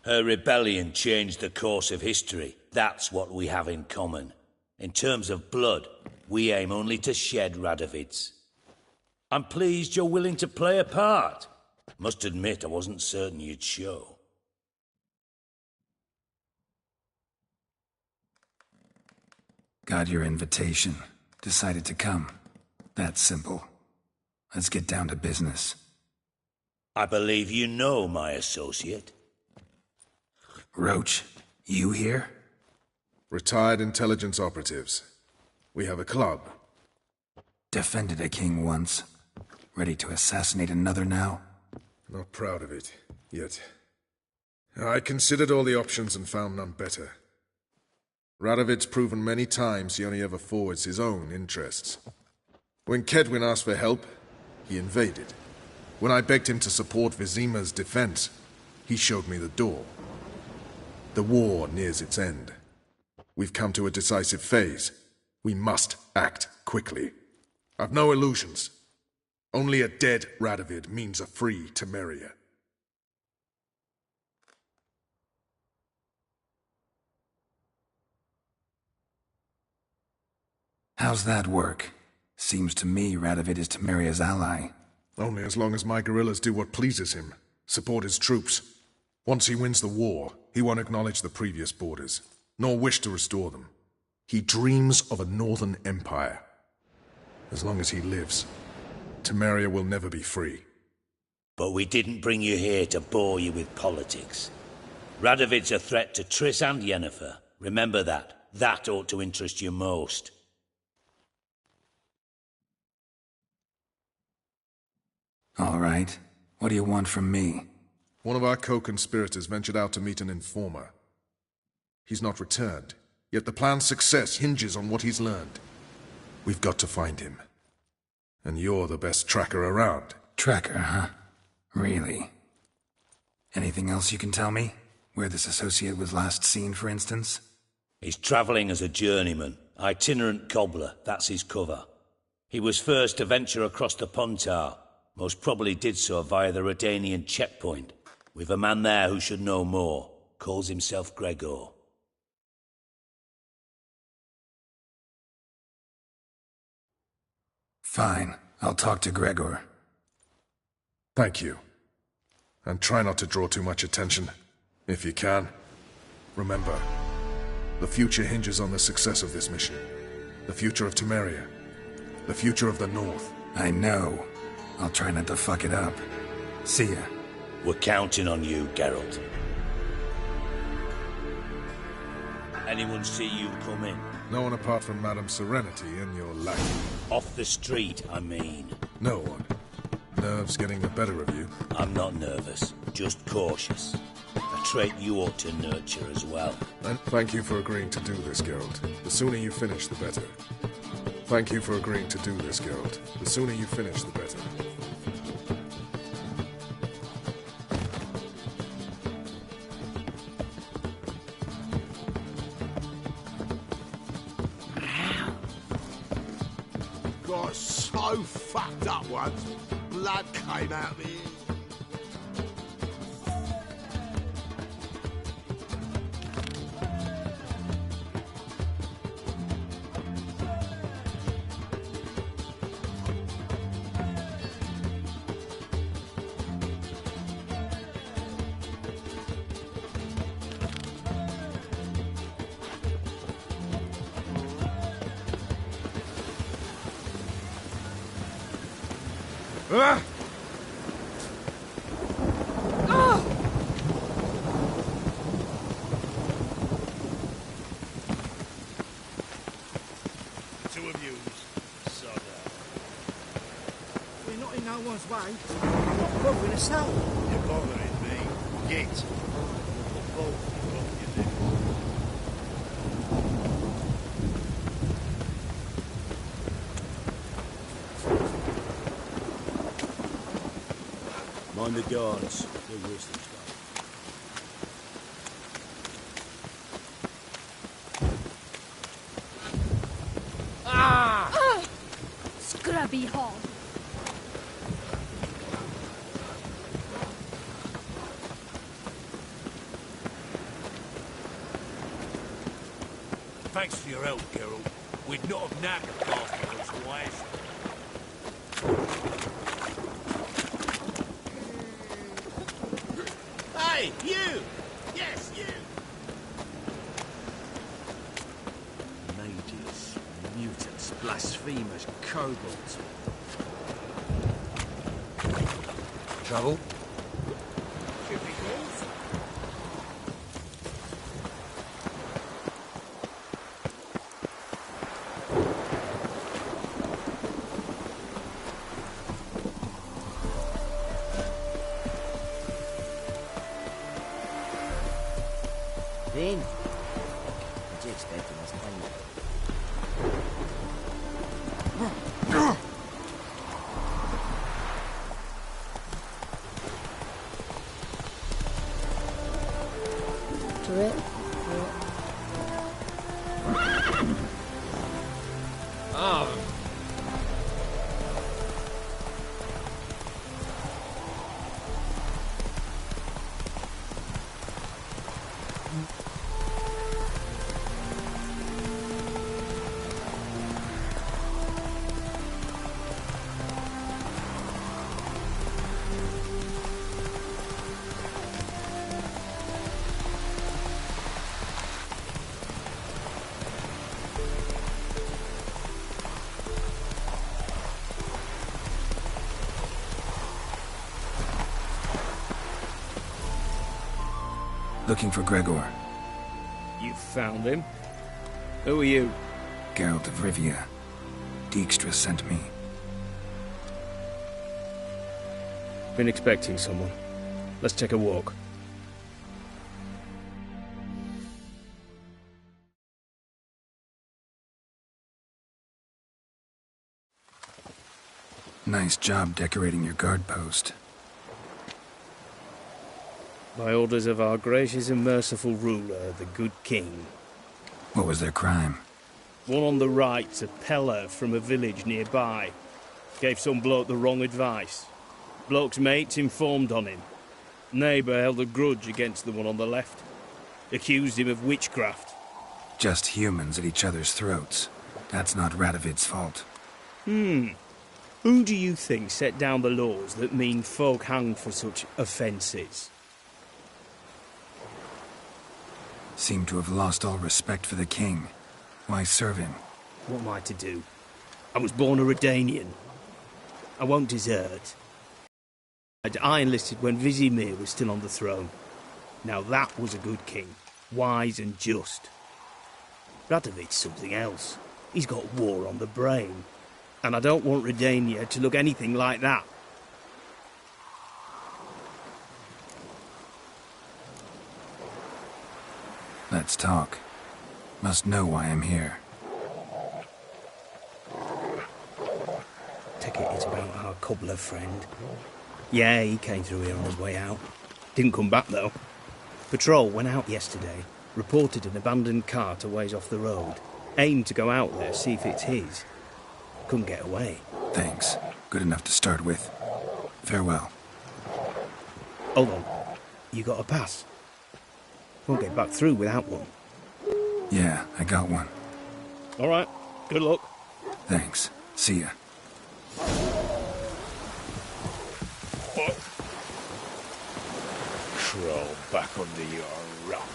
Her rebellion changed the course of history. That's what we have in common. In terms of blood, we aim only to shed Radovid's. I'm pleased you're willing to play a part. Must admit, I wasn't certain you'd show.
Got your invitation. Decided to come. That's simple. Let's get down to business.
I believe you know my associate.
Roach, you here?
Retired intelligence operatives. We have a club.
Defended a king once. Ready to assassinate another now?
Not proud of it, yet. I considered all the options and found none better. Radovid's proven many times he only ever forwards his own interests. When Kedwin asked for help, he invaded. When I begged him to support Vizima's defense, he showed me the door. The war nears its end. We've come to a decisive phase. We must act quickly. I've no illusions. Only a dead Radovid means a free Temeria.
How's that work? Seems to me Radovid is Temeria's ally.
Only as long as my guerrillas do what pleases him. Support his troops. Once he wins the war, he won't acknowledge the previous borders, nor wish to restore them. He dreams of a northern empire. As long as he lives, Temeria will never be free.
But we didn't bring you here to bore you with politics. Radovid's a threat to Triss and Yennefer. Remember that. That ought to interest you most.
All right. What do you want from me?
One of our co-conspirators ventured out to meet an informer. He's not returned, yet the plan's success hinges on what he's learned. We've got to find him. And you're the best tracker around.
Tracker, huh? Really? Anything else you can tell me? Where this associate was last seen, for instance?
He's travelling as a journeyman. Itinerant cobbler, that's his cover. He was first to venture across the Pontar. Most probably did so via the Redanian checkpoint. We've a man there who should know more. Calls himself Gregor.
Fine. I'll talk to Gregor.
Thank you. And try not to draw too much attention. If you can. Remember, the future hinges on the success of this mission. The future of Temeria. The future of the North.
I know. I'll try not to fuck it up. See ya.
We're counting on you, Geralt. Anyone see you come in?
No one apart from Madame Serenity and your lackey.
Off the street, I mean.
No one. Nerves getting the better of you.
I'm not nervous, just cautious. A trait you ought to nurture as well.
And thank you for agreeing to do this, Geralt. The sooner you finish, the better. Thank you for agreeing to do this, Geralt. The sooner you finish, the better.
Got so fucked up once, blood came out of me.
Ah!
Too amused. Sod
We're not in no one's way. I'm not bothering us out.
You're bothering me. Git. Both what you do.
Mind the guards. They're worse than stuff.
Scrubby hog.
Thanks for your help, Geralt. We'd not have nabbed the bastards otherwise.
Hey, you! Yes, you!
Mages, mutants, blasphemers, kobolds.
Trouble?
Then, what you expecting this time?
Drip.
Ah.
Looking for Gregor.
You found him? Who are you?
Geralt of Rivia. Dijkstra sent me.
Been expecting someone. Let's take a walk.
Nice job decorating your guard post.
By orders of our gracious and merciful ruler, the good king.
What was their crime?
One on the right's a peller from a village nearby. Gave some bloke the wrong advice. Bloke's mates informed on him. Neighbour held a grudge against the one on the left. Accused him of witchcraft.
Just humans at each other's throats. That's not Radovid's fault.
Who do you think set down the laws that mean folk hanged for such offences?
Seem to have lost all respect for the king. Why serve him?
What am I to do? I was born a Redanian. I won't desert. I enlisted when Vizimir was still on the throne. Now that was a good king, wise and just. Radovid's something else. He's got war on the brain. And I don't want Redania to look anything like that.
Let's talk. Must know why I'm here.
Take it it's about our cobbler friend. Yeah, he came through here on his way out. Didn't come back, though. Patrol went out yesterday, reported an abandoned cart a ways off the road. Aimed to go out there, see if it's his. Couldn't get away.
Thanks. Good enough to start with. Farewell.
Hold on. You got a pass? Won't get back through without one.
Yeah, I got one.
All right. Good luck.
Thanks. See ya.
Crawl back under your rock.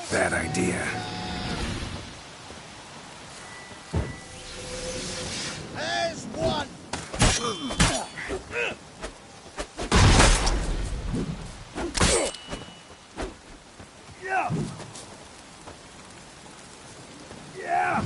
Bad idea.
There's one!
Yeah! Yeah!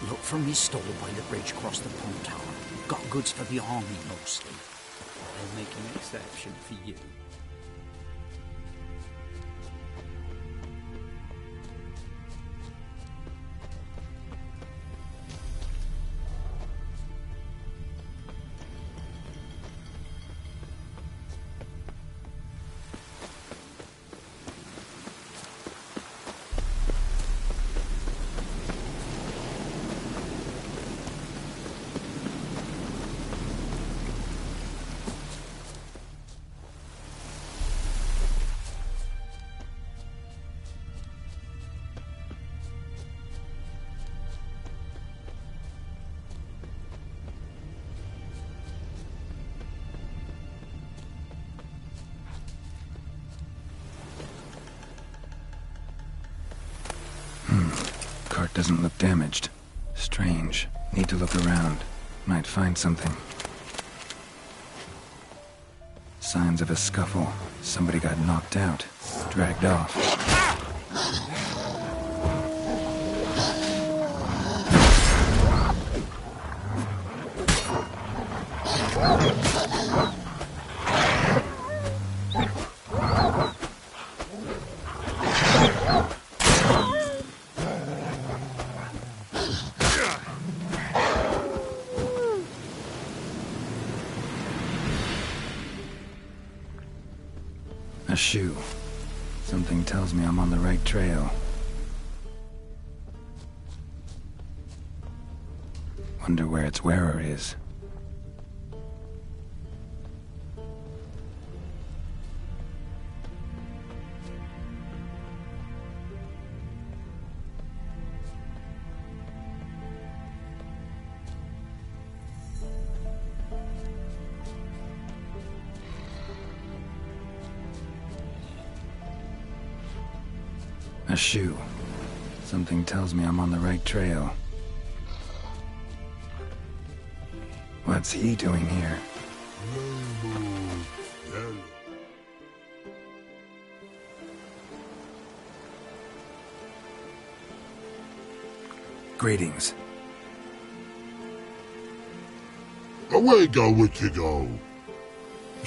Look from his stall by the bridge across the pond tower. Got goods for the army mostly.
I'll make an exception for you.
doesn't look damaged. Strange. Need to look around. Might find something. Signs of a scuffle. Somebody got knocked out. Dragged off. A shoe. Something tells me I'm on the right trail. Wonder where its wearer is. A shoe. Something tells me I'm on the right trail. What's he doing here? Greetings.
Away go, witchy go.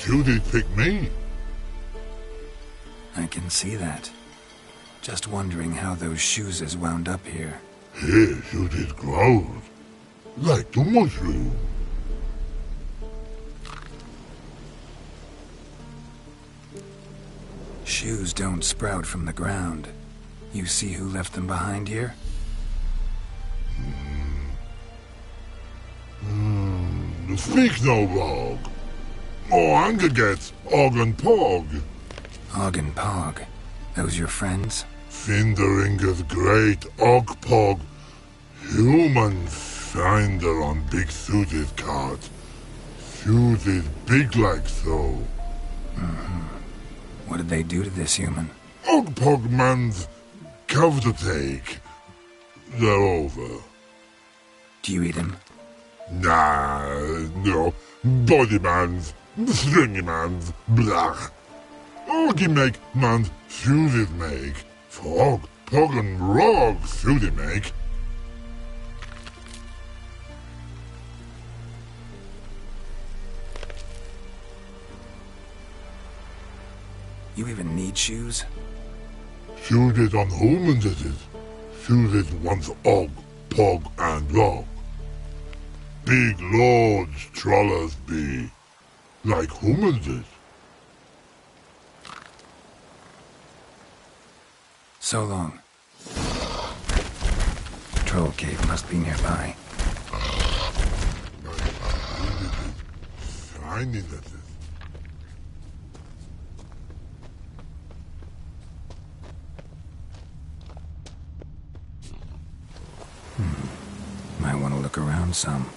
You did pick me.
I can see that. Just wondering how those shoes is wound up here.
Here you did grow. Like the mushroom.
Shoes don't sprout from the ground. You see who left them behind here?
Speak no wrong. Oh, anger gets Og and Pog.
Og and Pog. Those your friends?
Finderinger's great Og Pog. Human finder on big suited cart. Suited big like so.
What did they do to this human?
Og Pog man's cover to take. They're over.
Do you eat him?
Nah, no. Body man's, stringy man's, blah. Oggy make man's suited make. Frog, Pog and Rog suited make.
You even need shoes?
Suited on humans it is. Suited once Og, Pog and Rog. Big lords trollers be. Like humans is.
So long. Troll cave must be nearby.
Shiny that is.
Might want to look around some.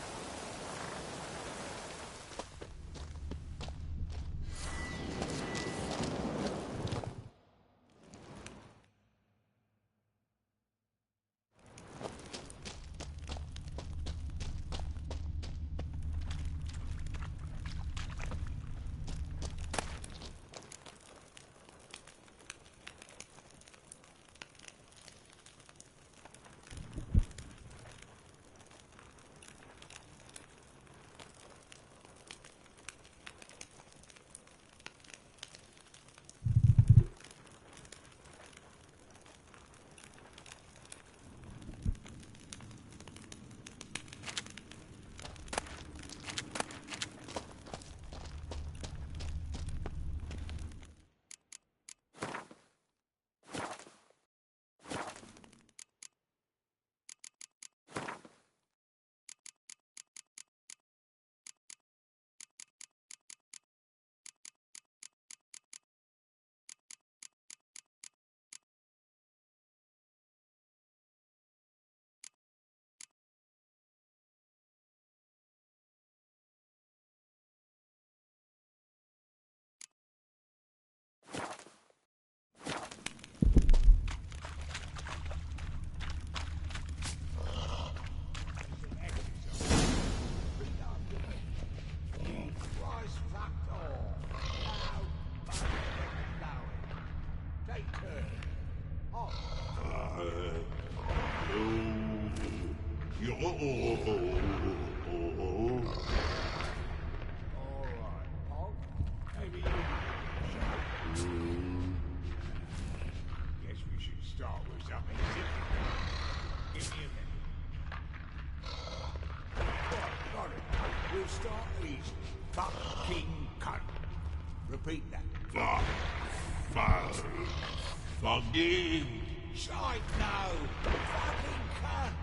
start easy. Fucking cunt. Repeat that.
Foggy.
Shite, no. Fucking cunt.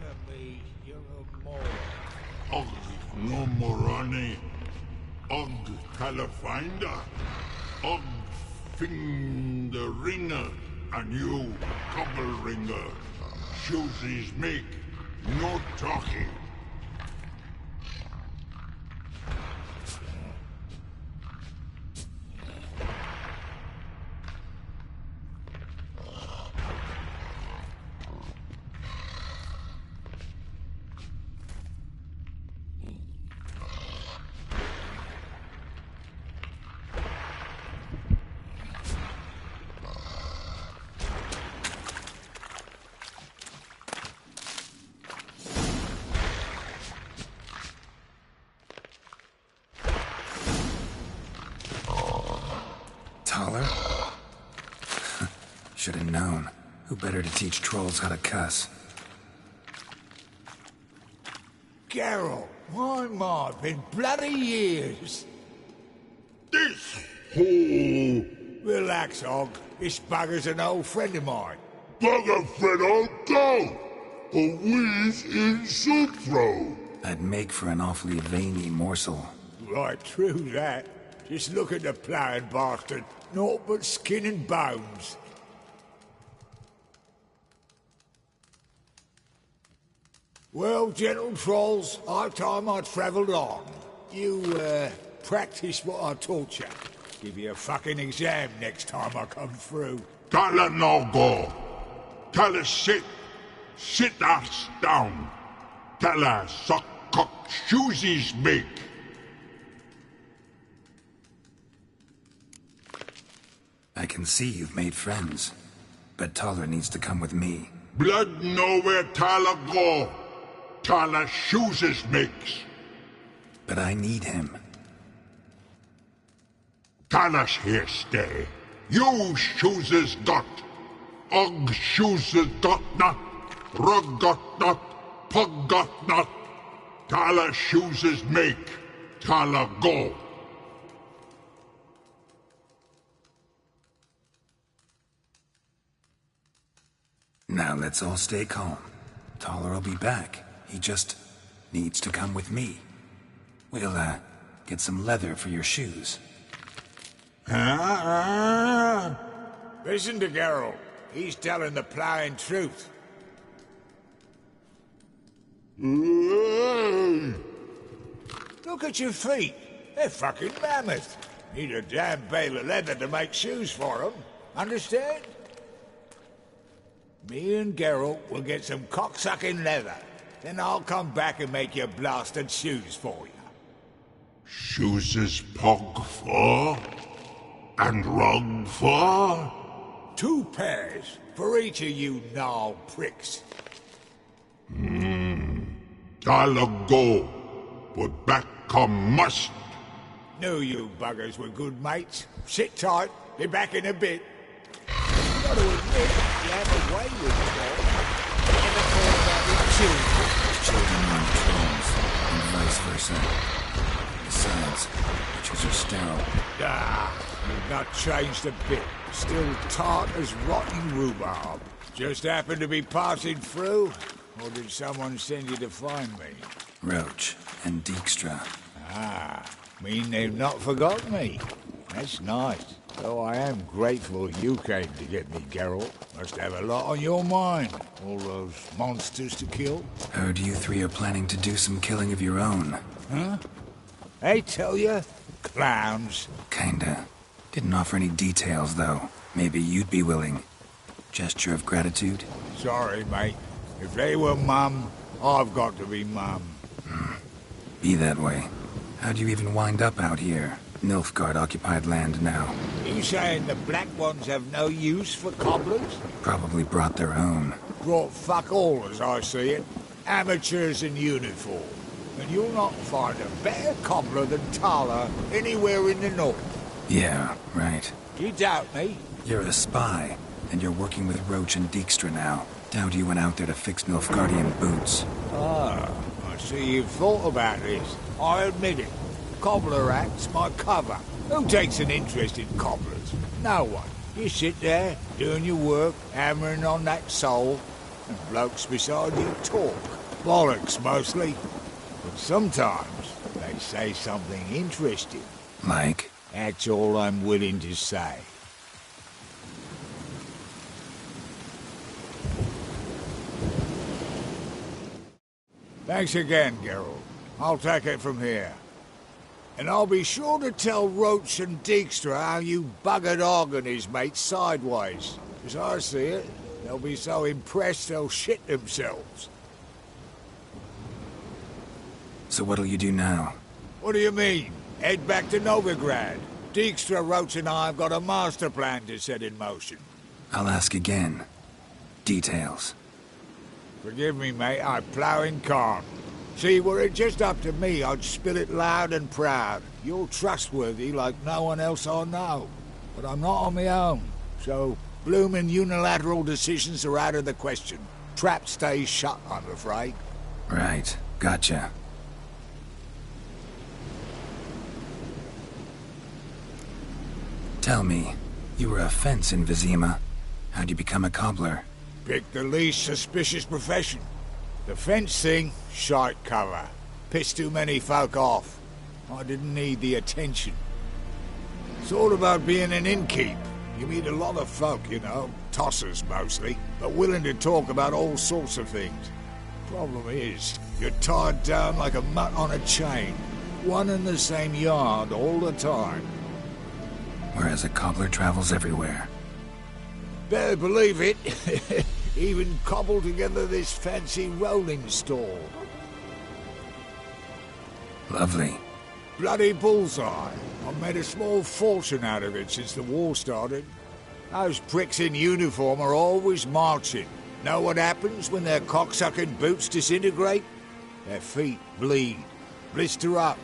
To me, you're a moron.
No moroni. Califinder. Finger ringer. And you, cobble ringer. Shoesies make. No talking.
Taller? Should have known. Who better to teach trolls how to cuss?
Geralt, my, been bloody years.
This hole.
Relax, Og. This bugger's an old friend of mine.
Bugger friend, I'll go. A wheeze in soup throw.
I'd make for an awfully veiny morsel.
Right, true that. Just look at the ploughing bastard. Naught but skin and bones. Well, gentle trolls, high time I travelled on. You, practice what I taught you. Give you a fucking exam next time I come through.
Tala no go. Tala sit. Sit ass down. Tala suck cock shoesies make.
I can see you've made friends, but Taller needs to come with me.
Blood nowhere Tala go. Tala shoeses makes.
But I need him.
Tala's here stay. You shoeses got. Og shoeses got not. Rug got not. Pug got not. Tala shoeses make. Tala go.
Now let's all stay calm. Taller will be back. He just needs to come with me. We'll, get some leather for your shoes.
Listen to Geralt. He's telling the ploughing truth. Look at your feet. They're fucking mammoth. Need a damn bale of leather to make shoes for them. Understand? Me and Geralt will get some cocksucking leather. Then I'll come back and make your blasted shoes for you.
Shoeses pug for? And rug for?
2 pairs for each of you gnarled pricks.
Tala go. But back come must.
Knew you buggers were good mates. Sit tight. Be back in a bit. Got to admit, you have a way with it all. Never thought about your children.
Children run trolls, and vice versa. Besides, witches are sterile.
You've not changed a bit. Still tart as rotten rhubarb. Just happened to be passing through? Or did someone send you to find me?
Roach and Dijkstra.
Mean they've not forgotten me. That's nice. Though I am grateful you came to get me, Geralt. Must have a lot on your mind. All those monsters to kill.
Heard you 3 are planning to do some killing of your own.
Huh? They tell you? Clowns.
Kinda. Didn't offer any details, though. Maybe you'd be willing. Gesture of gratitude?
Sorry, mate. If they were mum, I've got to be mum.
Be that way. How'd you even wind up out here? Nilfgaard-occupied land now.
You saying the Black Ones have no use for cobblers?
Probably brought their own.
Brought fuck all, as I see it. Amateurs in uniform. And you'll not find a better cobbler than Tala anywhere in the north.
Yeah, right.
You doubt me?
You're a spy, and you're working with Roach and Dijkstra now. Doubt you went out there to fix Nilfgaardian boots.
I See, you've thought about this. I admit it. Cobbler act's my cover. Who takes an interest in cobblers? No one. You sit there, doing your work, hammering on that sole, and blokes beside you talk. Bollocks, mostly. But sometimes they say something interesting.
Like?
That's all I'm willing to say. Thanks again, Geralt. I'll take it from here. And I'll be sure to tell Roach and Dijkstra how you buggered Og and his mates sideways. As I see it, they'll be so impressed they'll shit themselves.
So what'll you do now?
What do you mean? Head back to Novigrad. Dijkstra, Roach and I have got a master plan to set in motion.
I'll ask again. Details.
Forgive me, mate, I plough in corn. See, were it just up to me, I'd spill it loud and proud. You're trustworthy like no one else I know. But I'm not on my own, so bloomin' unilateral decisions are out of the question. Trap stays shut, I'm afraid.
Right, gotcha. Tell me, you were a fence in Vizima. How'd you become a cobbler?
Pick the least suspicious profession. The fence thing, shite cover. Pissed too many folk off. I didn't need the attention. It's all about being an innkeep. You meet a lot of folk, you know, tossers mostly, but willing to talk about all sorts of things. Problem is, you're tied down like a mutt on a chain. One and the same yard all the time.
Whereas a cobbler travels everywhere.
Better believe it. Even cobbled together this fancy rolling store.
Lovely.
Bloody bullseye. I've made a small fortune out of it since the war started. Those pricks in uniform are always marching. Know what happens when their cocksucking boots disintegrate? Their feet bleed, blister up.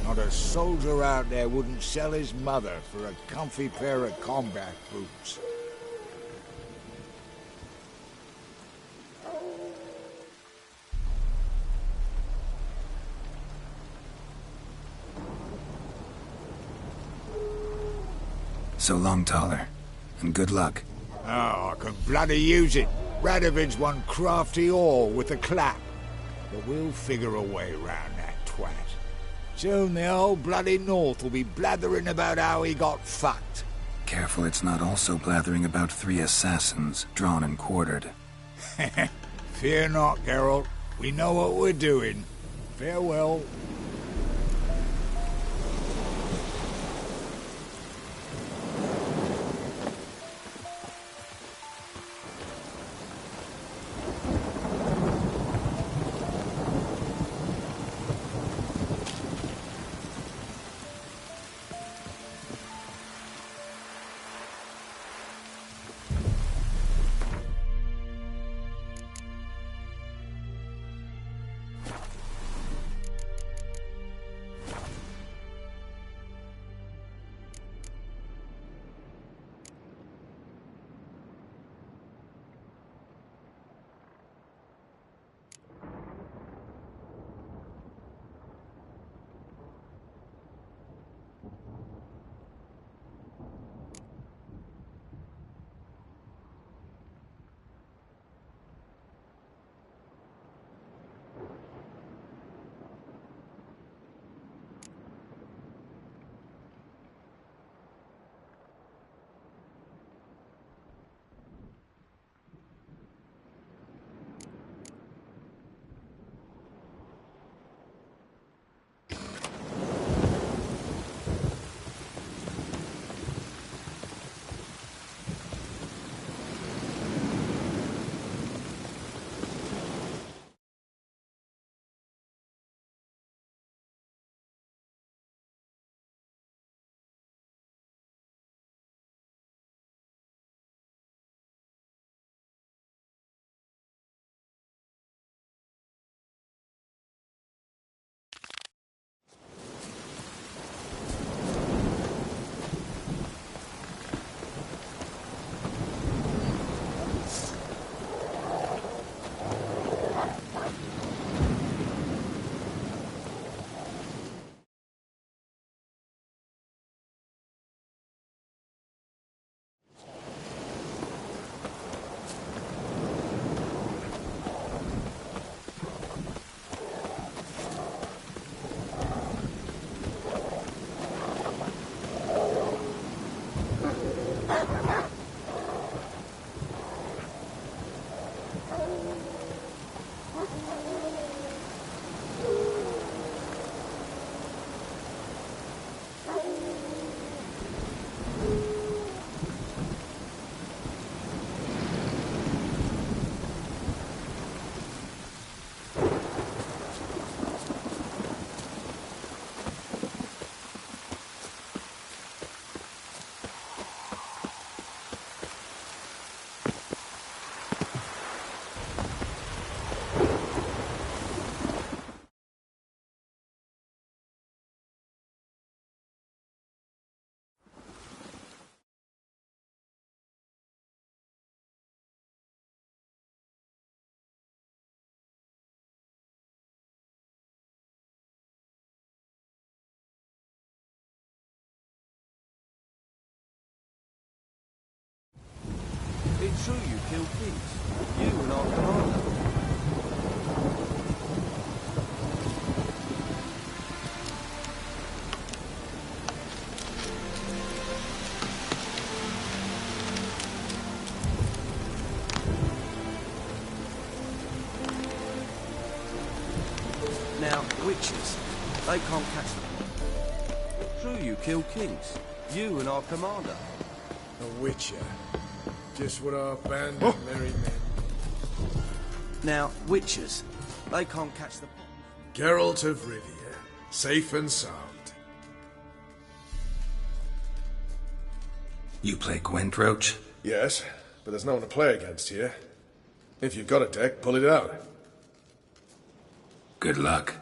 Not a soldier out there wouldn't sell his mother for a comfy pair of combat boots.
So long, Taller. And good luck.
Oh, I can bloody use it. Radovid's one crafty ore with a clap. But we'll figure a way around that twat. Soon the whole bloody North will be blathering about how he got fucked.
Careful it's not also blathering about 3 assassins, drawn and quartered.
Fear not, Geralt. We know what we're doing. Farewell.
It's true you killed kings. You and our commander. Now, witches, they can't catch them. It's true you killed kings. You and our commander.
A witcher. Just what our band of merry men.
Now, witches, they can't catch the...
Geralt of Rivia, safe and sound.
You play Gwent, Roach?
Yes, but there's no one to play against here. If you've got a deck, pull it out.
Good luck.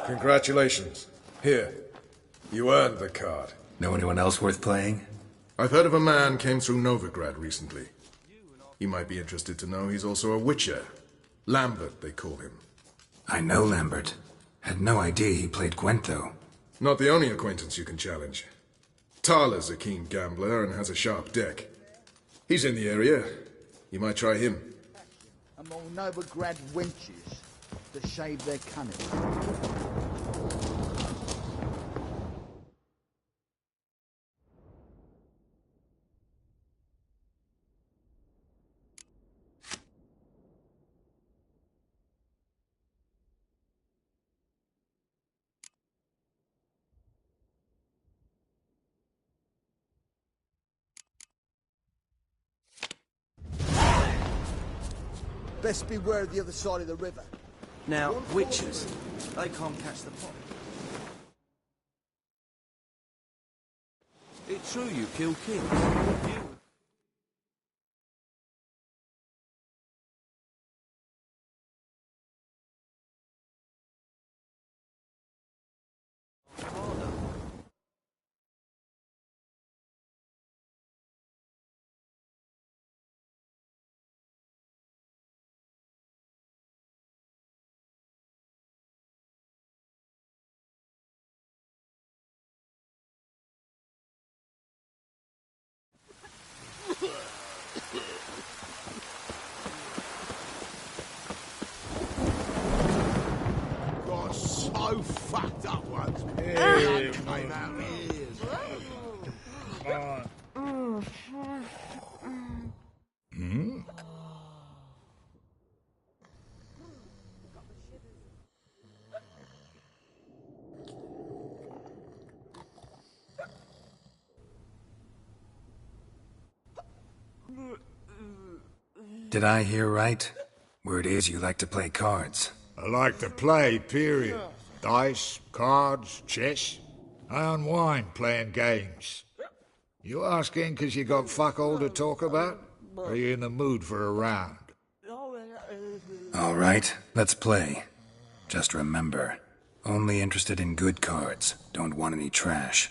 Congratulations. Here. You earned the card.
Know anyone else worth playing?
I've heard of a man came through Novigrad recently. You might be interested to know he's also a witcher. Lambert, they call him.
I know Lambert. Had no idea he played Gwent, though.
Not the only acquaintance you can challenge. Tala's a keen gambler and has a sharp deck. He's in the area. You might try him.
Among Novigrad wenches to shave their cunning. Best beware of the other side of the river.
Now, witches, they can't catch the pot. It's true you killed kings. You
Hmm?
Did I hear right? Word is you like to play cards.
I like to play, period. Dice, cards, chess. I unwind playing games. You asking 'cause you got fuck all to talk about? Or are you in the mood for a round?
All right, let's play. Just remember, only interested in good cards. Don't want any trash.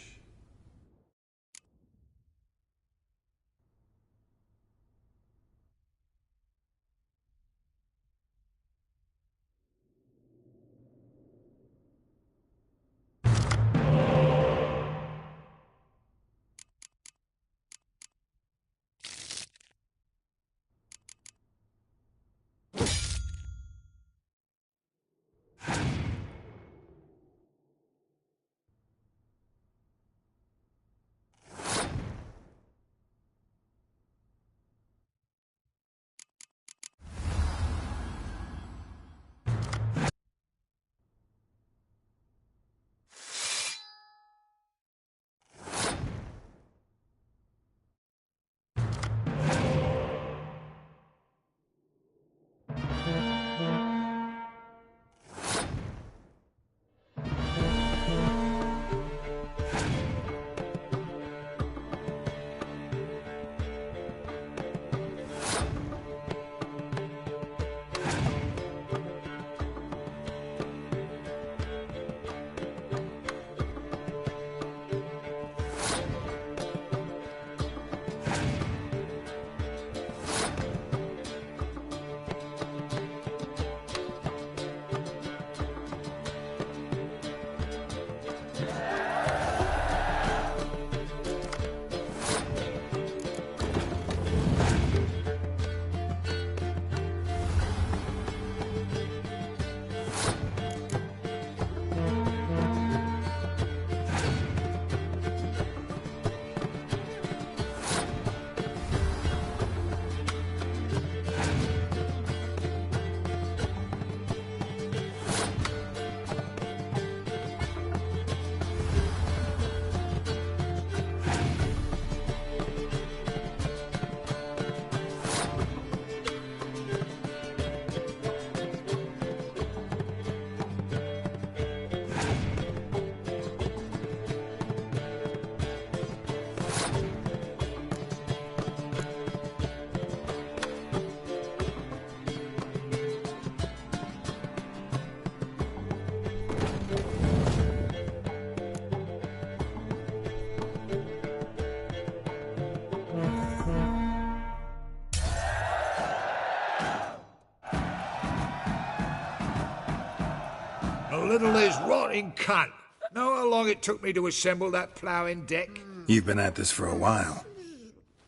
A little is rotting cunt. Know how long it took me to assemble that ploughing deck?
You've been at this for a while.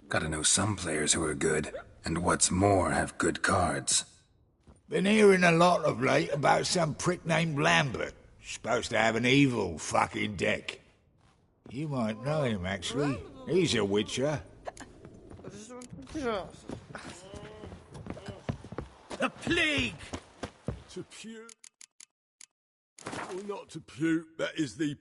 Gotta know some players who are good, and what's more, have good cards.
Been hearing a lot of late about some prick named Lambert. Supposed to have an evil fucking deck. You might know him, actually. He's a witcher.
The plague!
To puke. Or not to puke, that is the...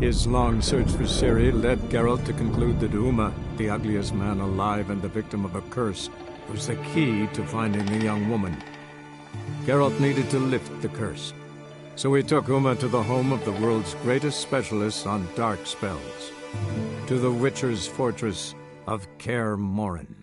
His long search for Ciri led Geralt to conclude that Uma, the ugliest man alive and the victim of a curse, was the key to finding the young woman. Geralt needed to lift the curse, so he took Uma to the home of the world's greatest specialists on dark spells, to the Witcher's fortress of Kaer Morhen.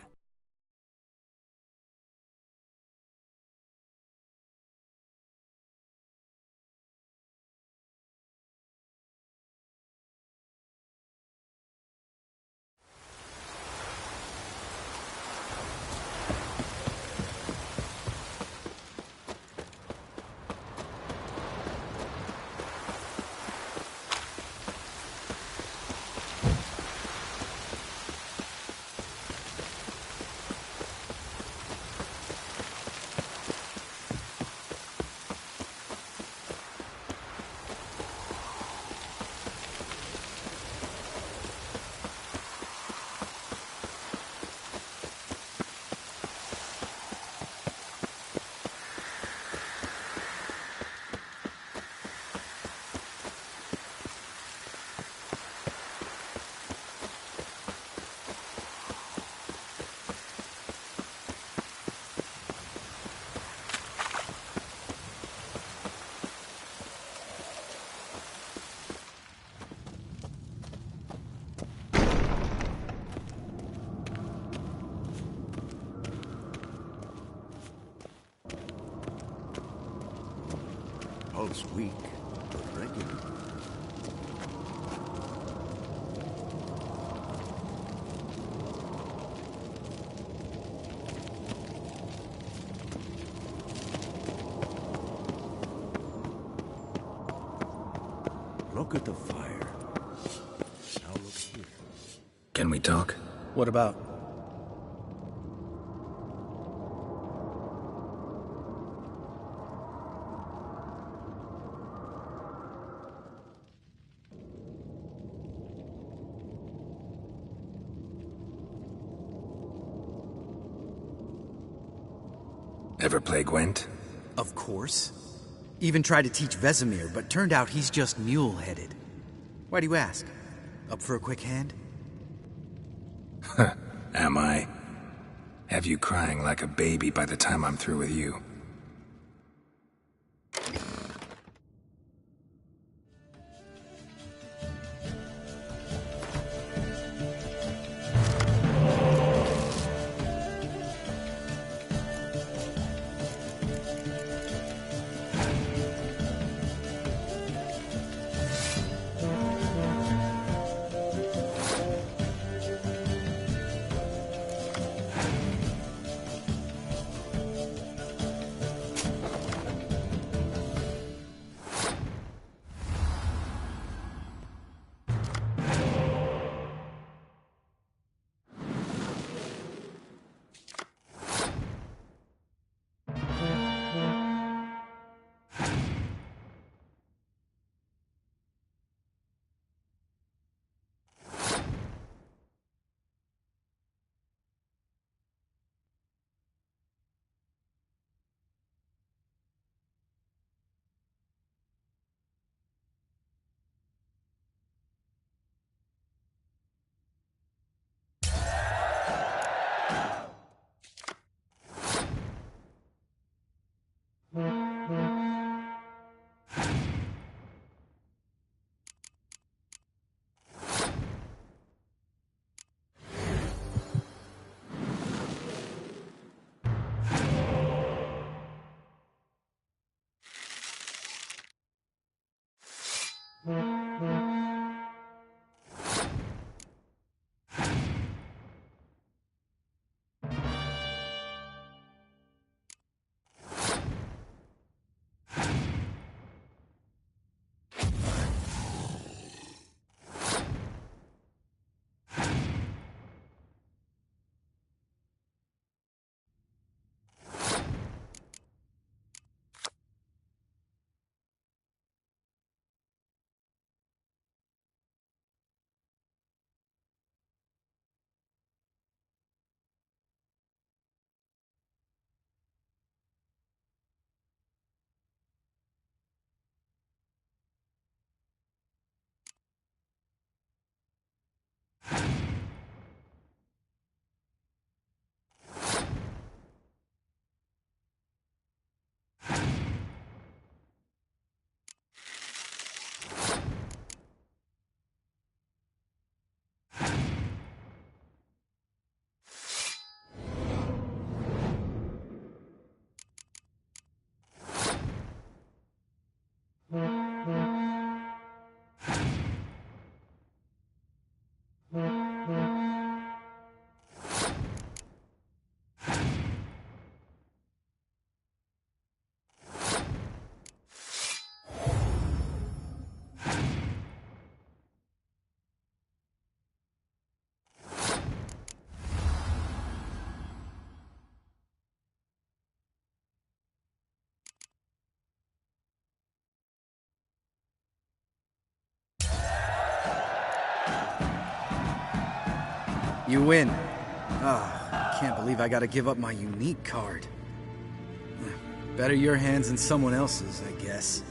Pulse weak, but regular. Look at the fire. Now look here.
Can we talk?
What about?
Ever play Gwent?
Of course. Even tried to teach Vesemir, but turned out he's just mule-headed. Why do you ask? Up for a quick hand?
Am I? Have you crying like a baby by the time I'm through with you?
You win. Ah, I can't believe I gotta give up my unique card. Better your hands than someone else's, I guess.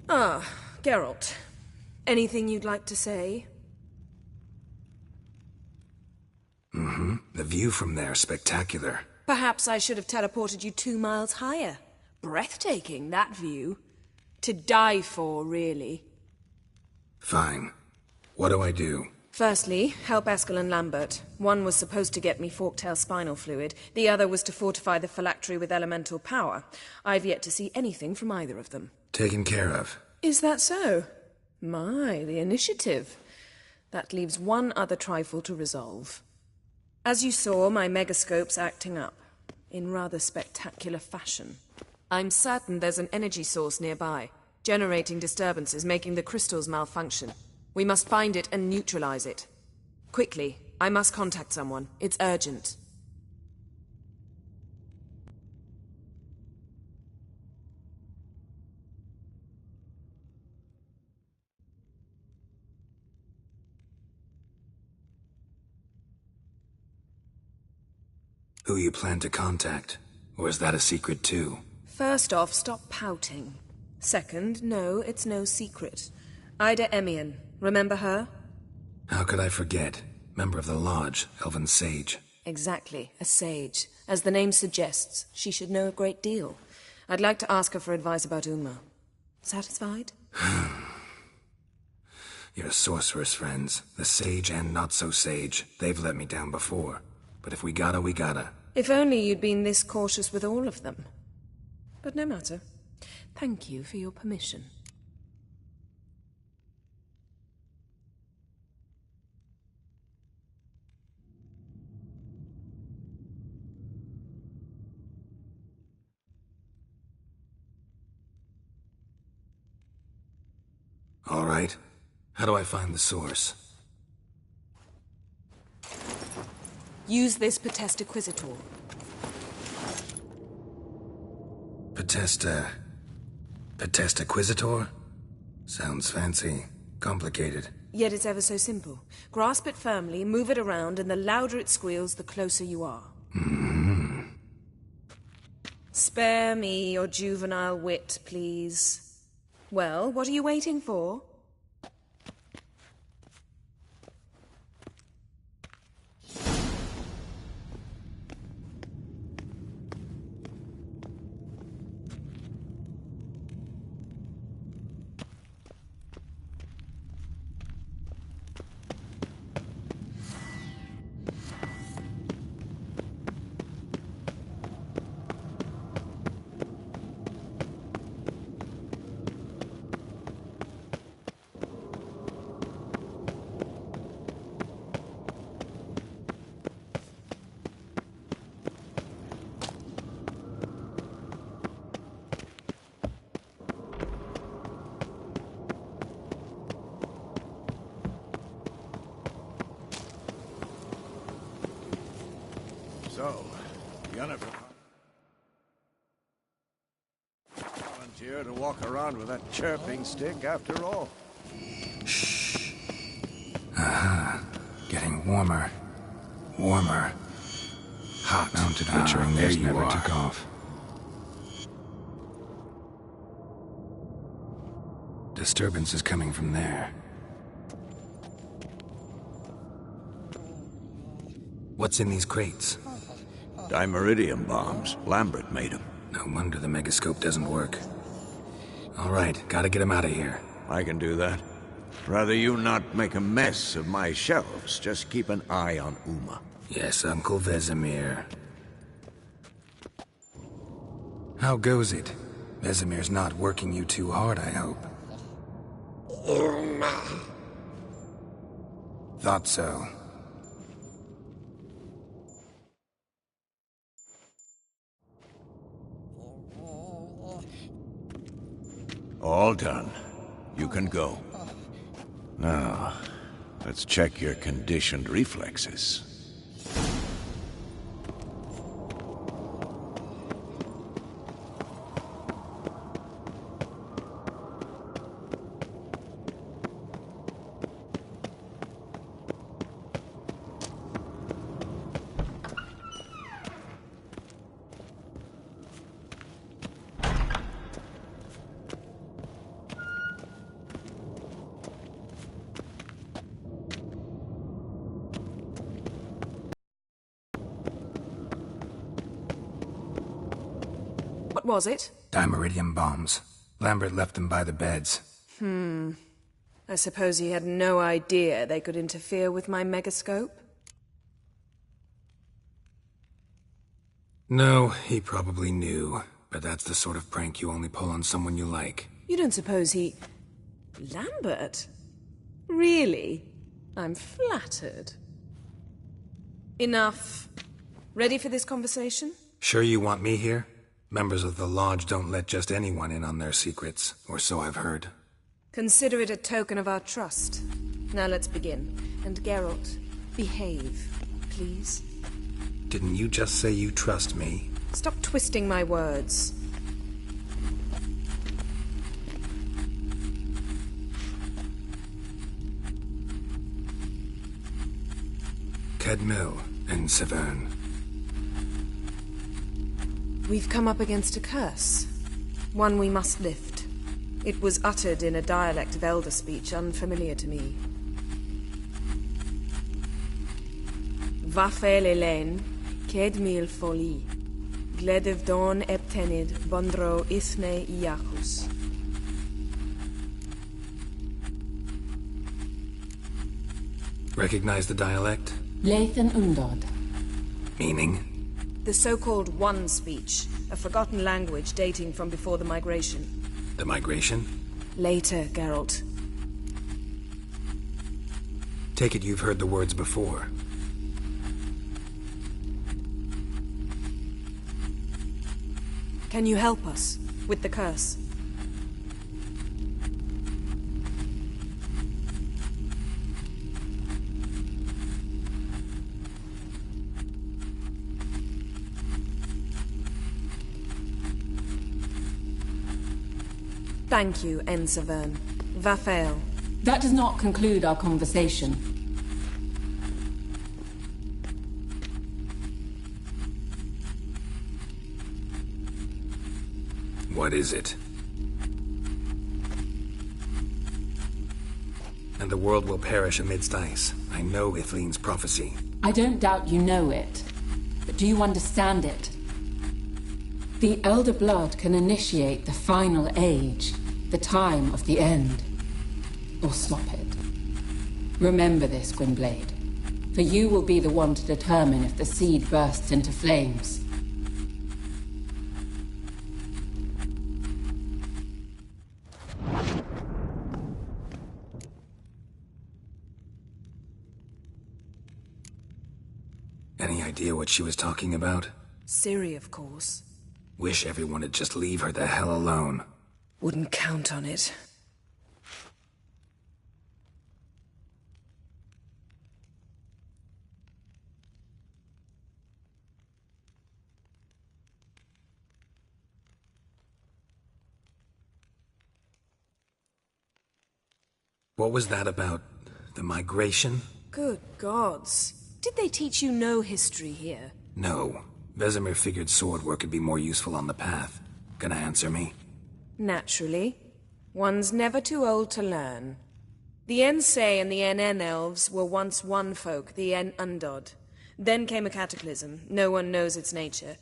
Ah, Geralt. Anything you'd like to say?
The view from there is spectacular.
Perhaps I should have teleported you 2 miles higher. Breathtaking, that view. To die for, really.
Fine. What do I do?
Firstly, help Eskel and Lambert. One was supposed to get me forktail spinal fluid. The other was to fortify the phylactery with elemental power. I've yet to see anything from either of them.
Taken care of.
Is that so? My, the initiative. That leaves one other trifle to resolve. As you saw, my megascope's acting up. In rather spectacular fashion. I'm certain there's an energy source nearby, generating disturbances, making the crystals malfunction. We must find it and neutralize it. Quickly, I must contact someone. It's urgent.
Who you plan to contact? Or is that a secret too?
First off, stop pouting. Second, no, it's no secret. Ida Emian. Remember her?
How could I forget? Member of the Lodge, Elven Sage.
Exactly, a sage. As the name suggests, she should know a great deal. I'd like to ask her for advice about Uma. Satisfied?
Your sorceress friends, the sage and not-so-sage, they've let me down before. But if we gotta, we gotta.
If only you'd been this cautious with all of them. But no matter. Thank you for your permission.
All right. How do I find the source?
Use this Potesta Quisitor.
Potesta Quisitor? Sounds fancy. Complicated.
Yet it's ever so simple. Grasp it firmly, move it around, and the louder it squeals, the closer you are. Spare me your juvenile wit, please. Well, what are you waiting for?
So, Yennefer volunteer to walk around with that chirping stick after all.
Shh. Aha. Getting warmer. Warmer. Hot. Mounted witchering there you never took off. Disturbance is coming from there. What's in these crates?
Dimeridium bombs. Lambert made them.
No wonder the megascope doesn't work. All right, gotta get him out of here.
I can do that. Rather you not make a mess of my shelves. Just keep an eye on Uma.
Yes, Uncle Vesemir. How goes it? Vesemir's not working you too hard, I hope.
Uma.
Thought so.
All done. You can go. Now, let's check your conditioned reflexes.
What was it?
Dimeridium bombs. Lambert left them by the beds.
I suppose he had no idea they could interfere with my megascope?
No, he probably knew. But that's the sort of prank you only pull on someone you like.
You don't suppose he... Lambert? Really? I'm flattered. Enough. Ready for this conversation?
Sure you want me here? Members of the Lodge don't let just anyone in on their secrets, or so I've heard.
Consider it a token of our trust. Now let's begin. And Geralt, behave, please.
Didn't you just say you trust me?
Stop twisting my words.
Kedmil and Severn.
We've come up against a curse. One we must lift. It was uttered in a dialect of Elder speech unfamiliar to me. Vafel Elen, Kedmil Foli, Gledev Don Eptenid, Bondro Ithne Iachus.
Recognize the dialect?
Lathan Undod.
Meaning?
The so-called One speech, a forgotten language dating from before the migration.
The migration?
Later, Geralt.
Take it you've heard the words before.
Can you help us with the curse? Thank you, Ensevern. Vafael.
That does not conclude our conversation.
What is it? And the world will perish amidst ice. I know Ithleen's prophecy.
I don't doubt you know it. But do you understand it? The Elder Blood can initiate the final age, the time of the end. Or stop it. Remember this, Gwynblade. For you will be the one to determine if the seed bursts into flames.
Any idea what she was talking about?
Ciri, of course.
Wish everyone would just leave her the hell alone.
Wouldn't count on it.
What was that about? The migration?
Good gods. Did they teach you no history here?
No. Vesemir figured sword work could be more useful on the path. Gonna answer me?
Naturally. One's never too old to learn. The Ensei and the NN elves were once one folk, the En Undod. Then came a cataclysm. No one knows its nature.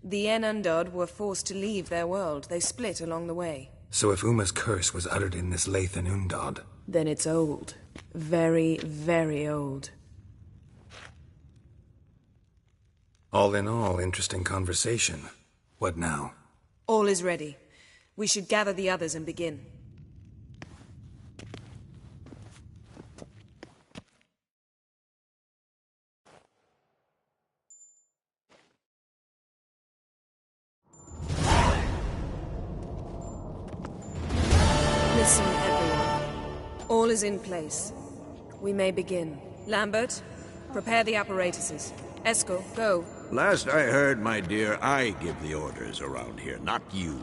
The En Undod were forced to leave their world. They split along the way.
So if Uma's curse was uttered in this Lathan Undod...
Then it's old. Very, very old.
All in all, interesting conversation. What now?
All is ready. We should gather the others and begin. Listen, everyone. All is in place. We may begin. Lambert, prepare the apparatuses. Eskel, go.
Last I heard, my dear, I give the orders around here, not you.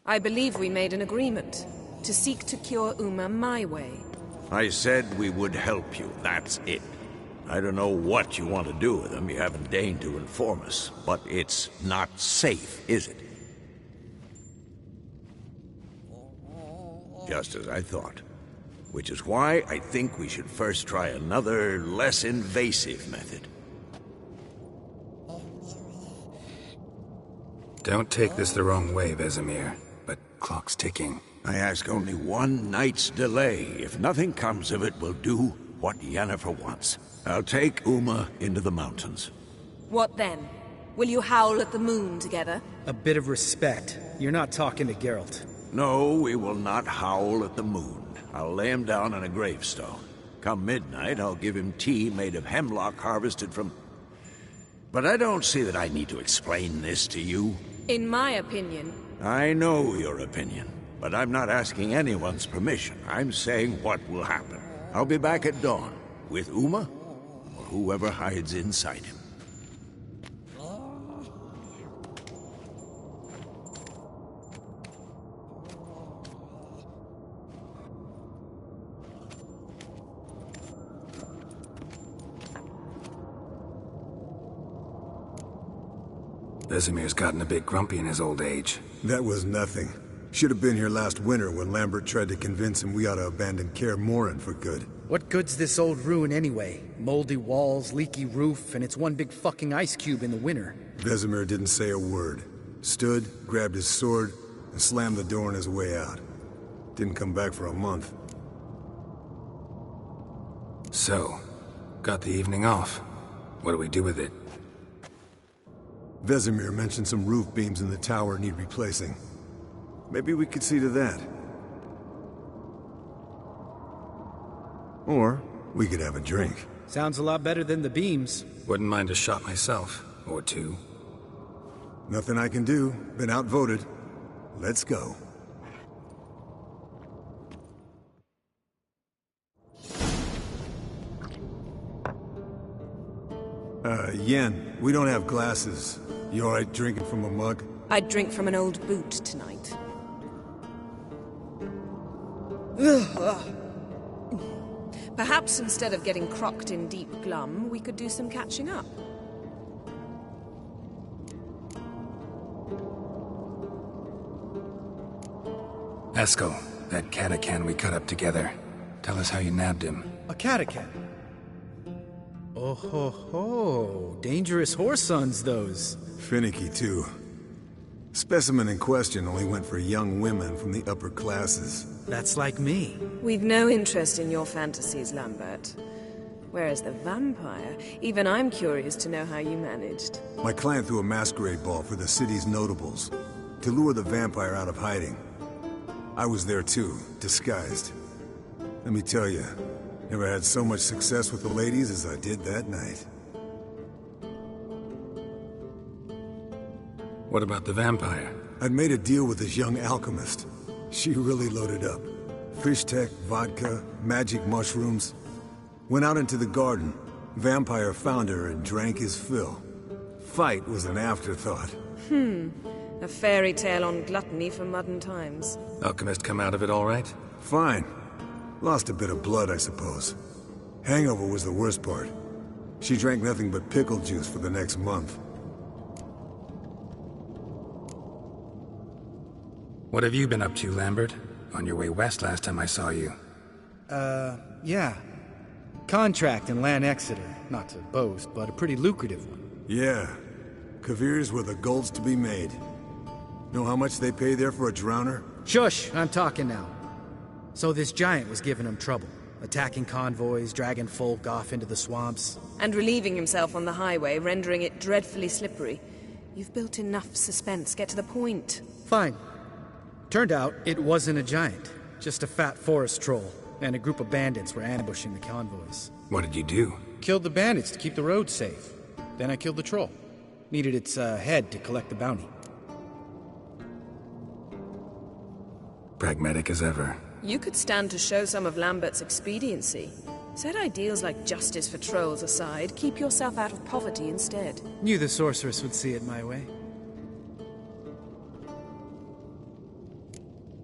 I believe we made an agreement to seek to cure Uma my way.
I said we would help you, that's it. I don't know what you want to do with them, you haven't deigned to inform us, but it's not safe, is it? Just as I thought. Which is why I think we should first try another, less invasive method.
Don't take this the wrong way, Vesemir, but clock's ticking.
I ask only one night's delay. If nothing comes of it, we'll do what Yennefer wants. I'll take Uma into the mountains.
What then? Will you howl at the moon together?
A bit of respect. You're not talking to Geralt.
No, we will not howl at the moon. I'll lay him down on a gravestone. Come midnight, I'll give him tea made of hemlock harvested from... But I don't see that I need to explain this to you.
In my opinion...
I know your opinion, but I'm not asking anyone's permission. I'm saying what will happen. I'll be back at dawn, with Uma, or whoever hides inside him.
Vesemir's gotten a bit grumpy in his old age.
That was nothing. Should have been here last winter when Lambert tried to convince him we ought to abandon Kaer Morhen for good.
What good's this old ruin anyway? Moldy walls, leaky roof, and it's one big fucking ice cube in the winter.
Vesemir didn't say a word. Stood, grabbed his sword, and slammed the door on his way out. Didn't come back for a month.
So, got the evening off. What do we do with it?
Vesemir mentioned some roof beams in the tower need replacing. Maybe we could see to that. Or we could have a drink.
Sounds a lot better than the beams.
Wouldn't mind a shot myself, or two.
Nothing I can do. Been outvoted. Let's go. Yen, we don't have glasses. You alright drinking from a mug?
I'd drink from an old boot tonight. Perhaps instead of getting crocked in deep glum, we could do some catching up.
Eskel, that catacan we cut up together. Tell us how you nabbed him.
A catacan? Oh ho ho. Dangerous horse sons, those.
Finicky, too. Specimen in question only went for young women from the upper classes.
That's like me.
We've no interest in your fantasies, Lambert. Whereas the vampire, even I'm curious to know how you managed.
My client threw a masquerade ball for the city's notables, to lure the vampire out of hiding. I was there too, disguised. Let me tell you, never had so much success with the ladies as I did that night.
What about the vampire?
I'd made a deal with this young alchemist. She really loaded up. Fish tech, vodka, magic mushrooms. Went out into the garden. Vampire found her and drank his fill. Fight was an afterthought.
A fairy tale on gluttony for modern times.
Alchemist come out of it all right?
Fine. Lost a bit of blood, I suppose. Hangover was the worst part. She drank nothing but pickle juice for the next month.
What have you been up to, Lambert? On your way west last time I saw you.
Yeah. Contract in Lan Exeter. Not to boast, but a pretty lucrative one.
Yeah. Kavir's were the gold's to be made. Know how much they pay there for a drowner?
Shush! I'm talking now. So this giant was giving him trouble. Attacking convoys, dragging folk off into the swamps.
And relieving himself on the highway, rendering it dreadfully slippery. You've built enough suspense. Get to the point.
Fine. Turned out, it wasn't a giant. Just a fat forest troll. And a group of bandits were ambushing the convoys.
What did you do?
Killed the bandits to keep the road safe. Then I killed the troll. Needed its head to collect the bounty.
Pragmatic as ever.
You could stand to show some of Lambert's expediency. Set ideals like justice for trolls aside, keep yourself out of poverty instead.
Knew the sorceress would see it my way.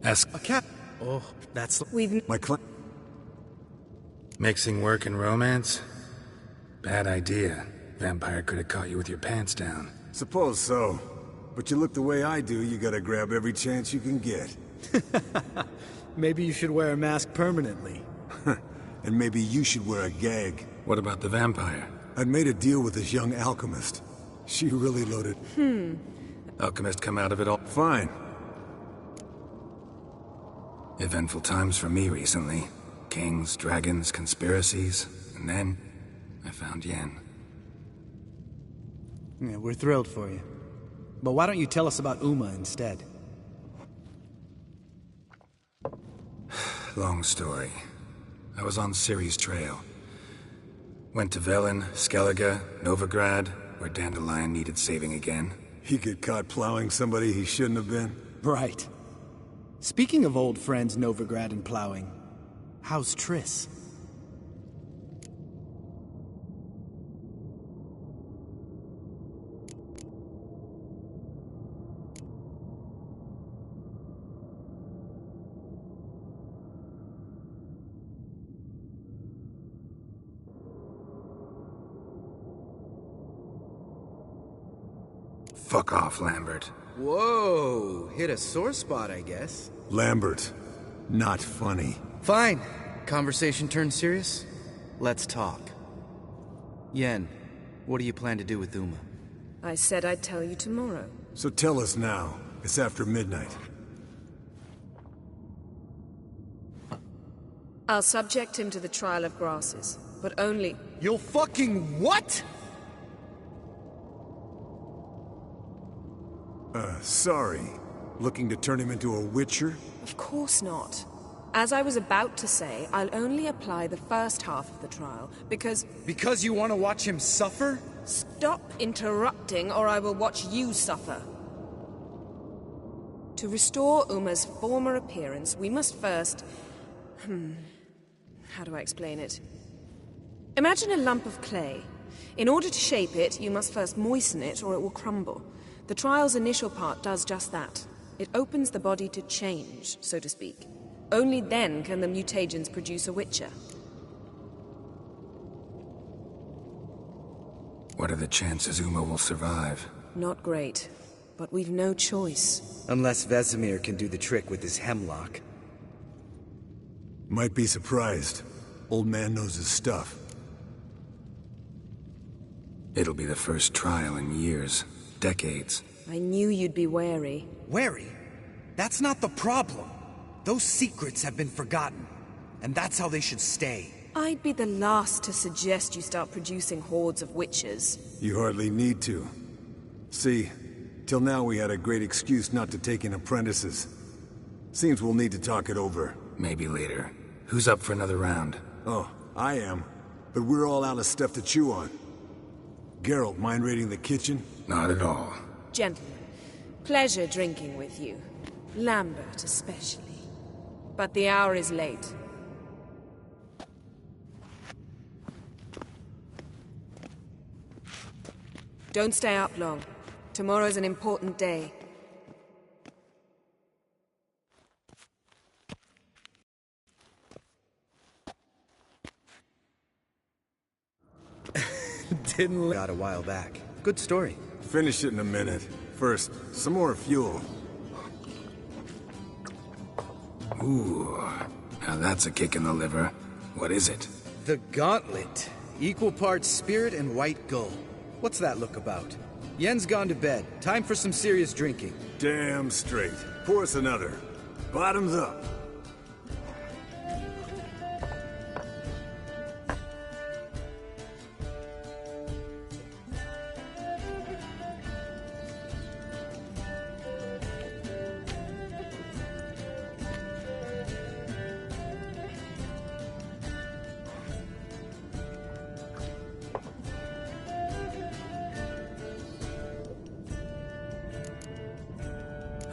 Ask
a cat. Oh, that's...
We've...
My
Mixing work and romance? Bad idea. Vampire could have caught you with your pants down.
Suppose so. But you look the way I do, you gotta grab every chance you can get.
Maybe you should wear a mask permanently.
And maybe you should wear a gag.
What about the vampire?
I'd made a deal with this young alchemist. She really loaded...
Alchemist come out of it all?
Fine.
Eventful times for me recently. Kings, dragons, conspiracies. And then, I found Yen.
Yeah, we're thrilled for you. But why don't you tell us about Uma instead?
Long story. I was on Ciri's trail. Went to Velen, Skellige, Novigrad, where Dandelion needed saving again.
He get caught plowing somebody he shouldn't have been?
Right. Speaking of old friends Novigrad and plowing, how's Triss?
Fuck off, Lambert.
Whoa, hit a sore spot, I guess.
Lambert, not funny.
Fine. Conversation turned serious? Let's talk. Yen, what do you plan to do with Uma?
I said I'd tell you tomorrow.
So tell us now. It's after midnight.
I'll subject him to the trial of grasses, but only...
You'll fucking what?!
Sorry. Looking to turn him into a witcher?
Of course not. As I was about to say, I'll only apply the first half of the trial, because...
Because you want to watch him suffer?
Stop interrupting, or I will watch you suffer. To restore Uma's former appearance, we must first... How do I explain it? Imagine a lump of clay. In order to shape it, you must first moisten it, or it will crumble. The trial's initial part does just that. It opens the body to change, so to speak. Only then can the mutagens produce a witcher.
What are the chances Uma will survive?
Not great, but we've no choice.
Unless Vesemir can do the trick with his hemlock.
Might be surprised. Old man knows his stuff.
It'll be the first trial in years. Decades.
I knew you'd be wary.
Wary? That's not the problem. Those secrets have been forgotten. And that's how they should stay.
I'd be the last to suggest you start producing hordes of witches.
You hardly need to. See, till now we had a great excuse not to take in apprentices. Seems we'll need to talk it over.
Maybe later. Who's up for another round?
Oh, I am. But we're all out of stuff to chew on. Geralt, mind raiding the kitchen?
Not at all.
Gentlemen, pleasure drinking with you. Lambert especially. But the hour is late. Don't stay up long. Tomorrow's an important day.
Didn't got a while back. Good story.
Finish it in a minute. First, some more fuel.
Ooh, now that's a kick in the liver. What is it?
The Gauntlet. Equal parts spirit and white gull. What's that look about? Yen's gone to bed. Time for some serious drinking.
Damn straight. Pour us another. Bottoms up.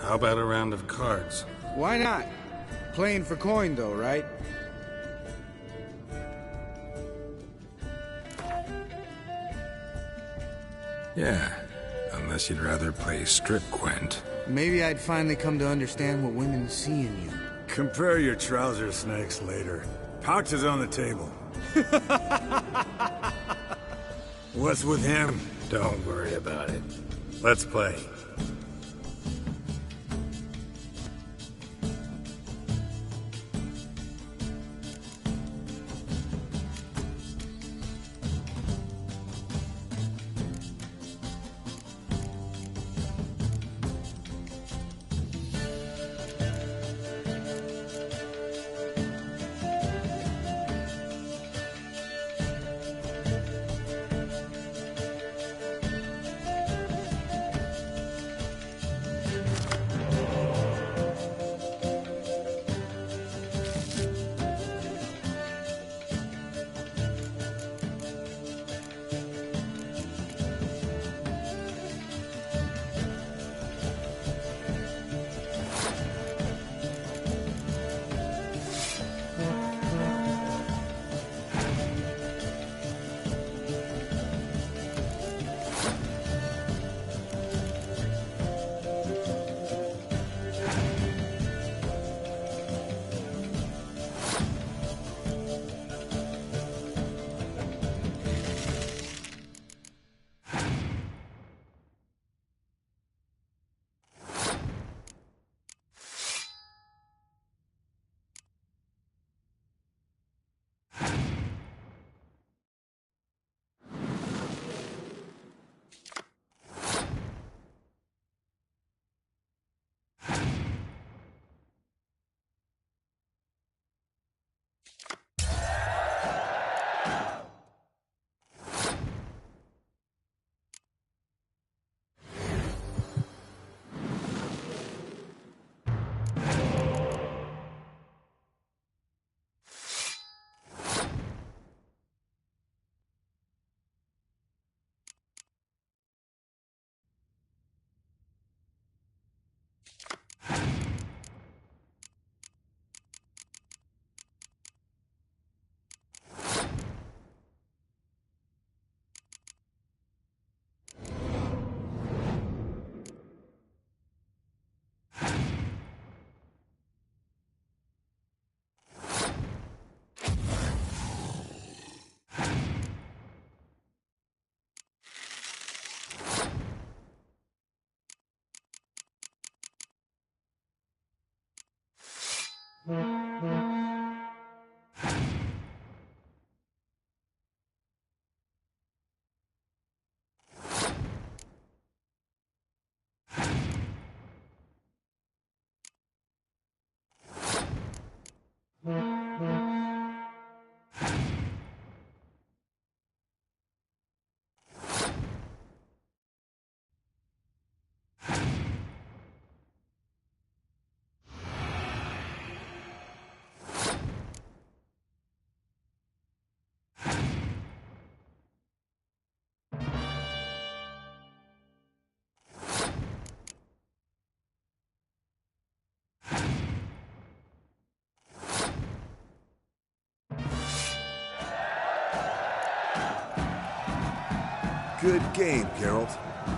How about a round of cards?
Why not? Playing for coin, though, right?
Yeah, unless you'd rather play strip Gwent.
Maybe I'd finally come to understand what women see in you.
Compare your trouser snakes later. Pouch is on the table. What's with him?
Don't worry about it. Let's play.
Good game, Geralt.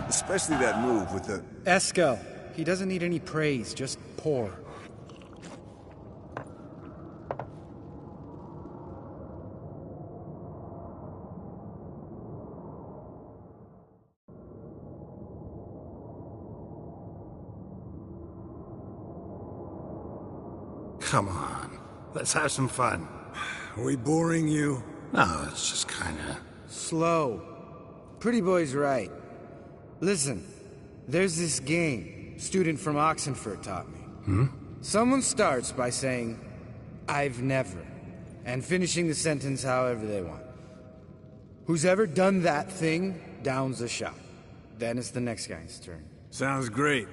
Especially that move with the...
Eskel. He doesn't need any praise, just pour.
Come on. Let's have some fun.
Are we boring you?
No, it's just kinda...
Slow. Pretty boy's right. Listen, there's this game student from Oxenford taught me. Someone starts by saying, "I've never," and finishing the sentence however they want. Who's ever done that thing downs a shot. Then it's the next guy's turn.
Sounds great.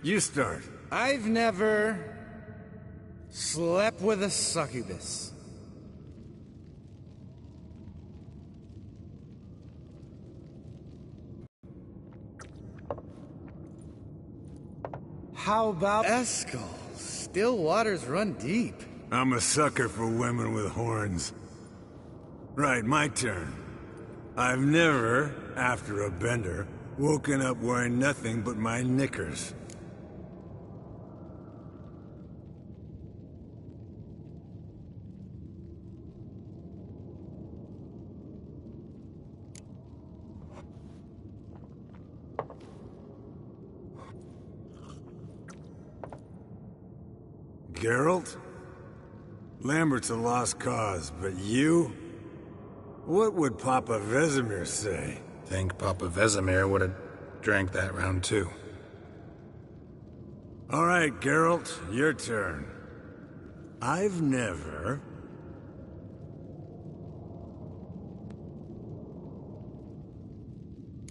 You start.
I've never slept with a succubus. How about Eskel? Still waters run deep.
I'm a sucker for women with horns. Right, my turn. I've never, after a bender, woken up wearing nothing but my knickers. Geralt? Lambert's a lost cause, but you? What would Papa Vesemir say?
Think Papa Vesemir would have drank that round too.
All right, Geralt, your turn. I've never...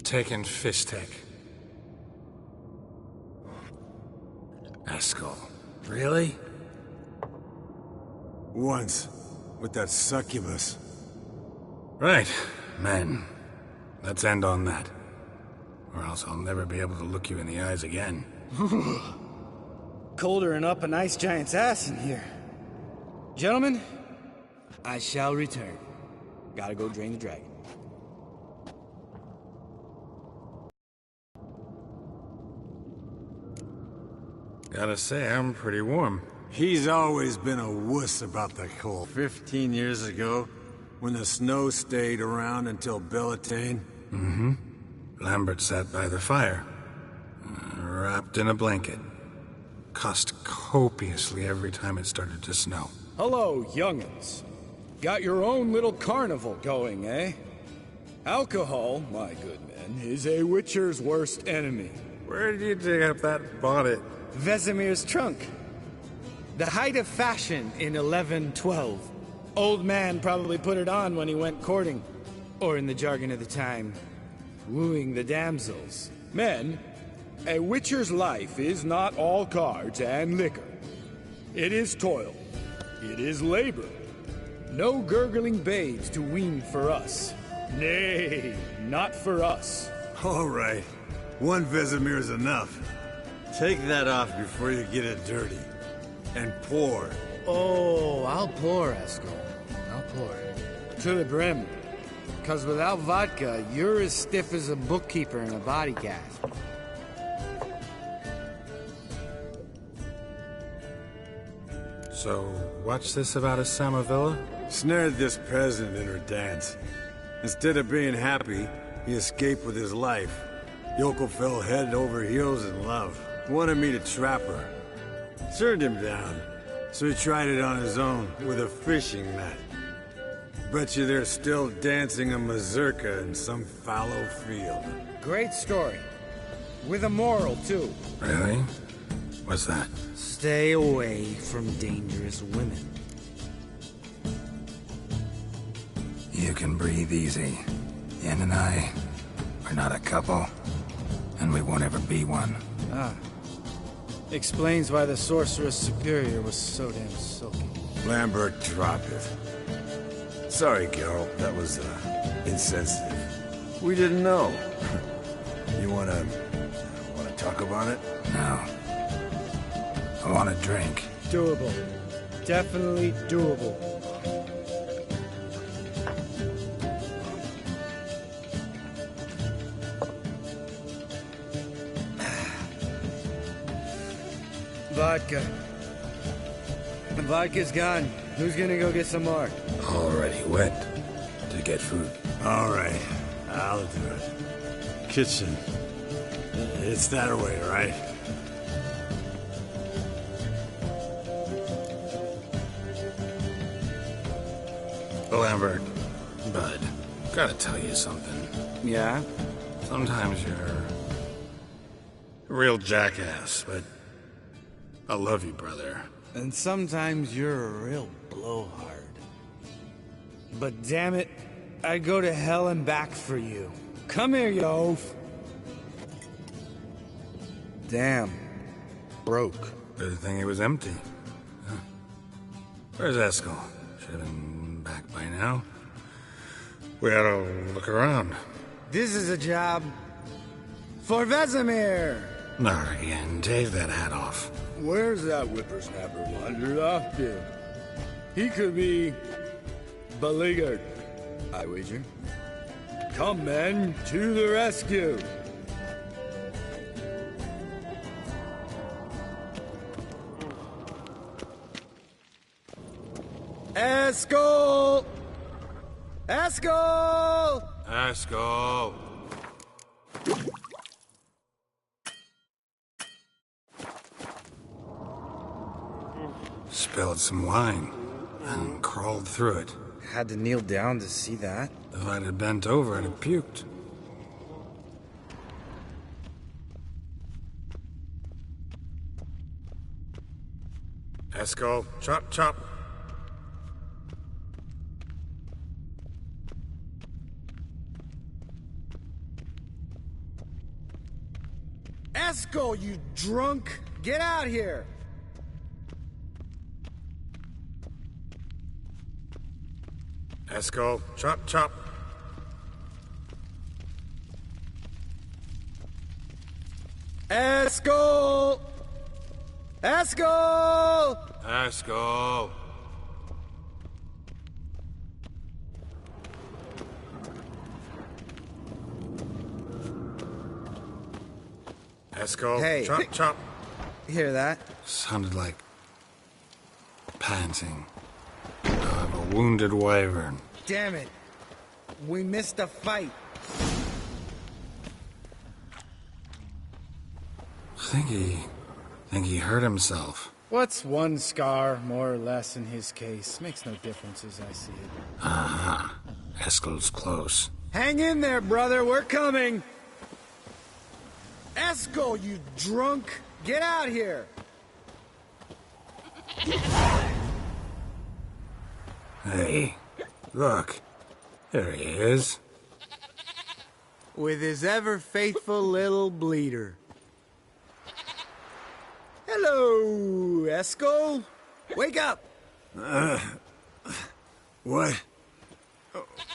taken Fistek. Eskel. Really?
Once, with that succubus.
Right, men. Let's end on that. Or else I'll never be able to look you in the eyes again.
Colder than up an ice giant's ass in here. Gentlemen, I shall return. Gotta go drain the dragon.
Gotta say, I'm pretty warm.
He's always been a wuss about the cold. 15 years ago, when the snow stayed around until Bellatane.
Lambert sat by the fire, wrapped in a blanket. Cussed copiously every time it started to snow.
Hello, young'uns. Got your own little carnival going, eh? Alcohol, my good men, is a witcher's worst enemy.
Where did you dig up that bonnet?
Vesemir's trunk. The height of fashion in 1112. Old man probably put it on when he went courting. Or in the jargon of the time, wooing the damsels. Men, a witcher's life is not all cards and liquor. It is toil. It is labor. No gurgling babes to wean for us. Nay, not for us.
All right. One Vesemir's enough. Take that off before you get it dirty. And pour.
Oh, I'll pour, Eskel. I'll pour. To the brim. 'Cause without vodka, you're as stiff as a bookkeeper in a body cast.
So, what's this about a Samavilla?
Snared this peasant in her dance. Instead of being happy, he escaped with his life. Yoko fell head over heels in love. Wanted me to trap her. Turned him down. So he tried it on his own with a fishing net. Bet you they're still dancing a mazurka in some fallow field.
Great story. With a moral, too.
Really? What's that?
Stay away from dangerous women.
You can breathe easy. Yen and I, we're not a couple, and we won't ever be one.
Ah. Explains why the Sorceress Superior was so damn silky.
Lambert, drop it. Sorry, Geralt, that was, insensitive. We didn't know. You wanna talk about it?
No. I want a drink.
Doable. Definitely doable. Vodka. The vodka's gone. Who's gonna go get some more?
Already went to get food.
All right, I'll do it. Kitchen. It's that way, right?
Lambert, bud, gotta tell you something.
Yeah?
Sometimes you're a real jackass, but I love you, brother.
And sometimes you're a real blowhard. But damn it, I'd go to hell and back for you. Come here, you oaf. Damn. Broke.
Good thing it was empty. Huh. Where's Eskel? Should have been back by now. We ought to look around.
This is a job for Vesemir.
Not again. Take that hat off.
Where's that whippersnapper wandered off to? He could be beleaguered, I wager. Come, men, to the rescue! Eskel! Eskel!
Eskel! Spilled some wine and crawled through it.
Had to kneel down to see that.
If I'd have bent over, I'd have puked. Eskel, chop, chop.
Eskel, you drunk! Get out here!
Eskel, chop, chop.
Eskel! Eskel!
Eskel. Eskel,
Hey.
chop, chop.
Hear that?
Sounded like panting of a wounded wyvern.
Damn it. We missed a fight.
Think he hurt himself.
What's one scar, more or less, in his case? Makes no difference as I see it.
Aha. Eskel's close.
Hang in there, brother. We're coming. Eskel, you drunk. Get out here.
Hey, look. There he is.
With his ever faithful little bleeder. Hello, Eskel. Wake up.
What?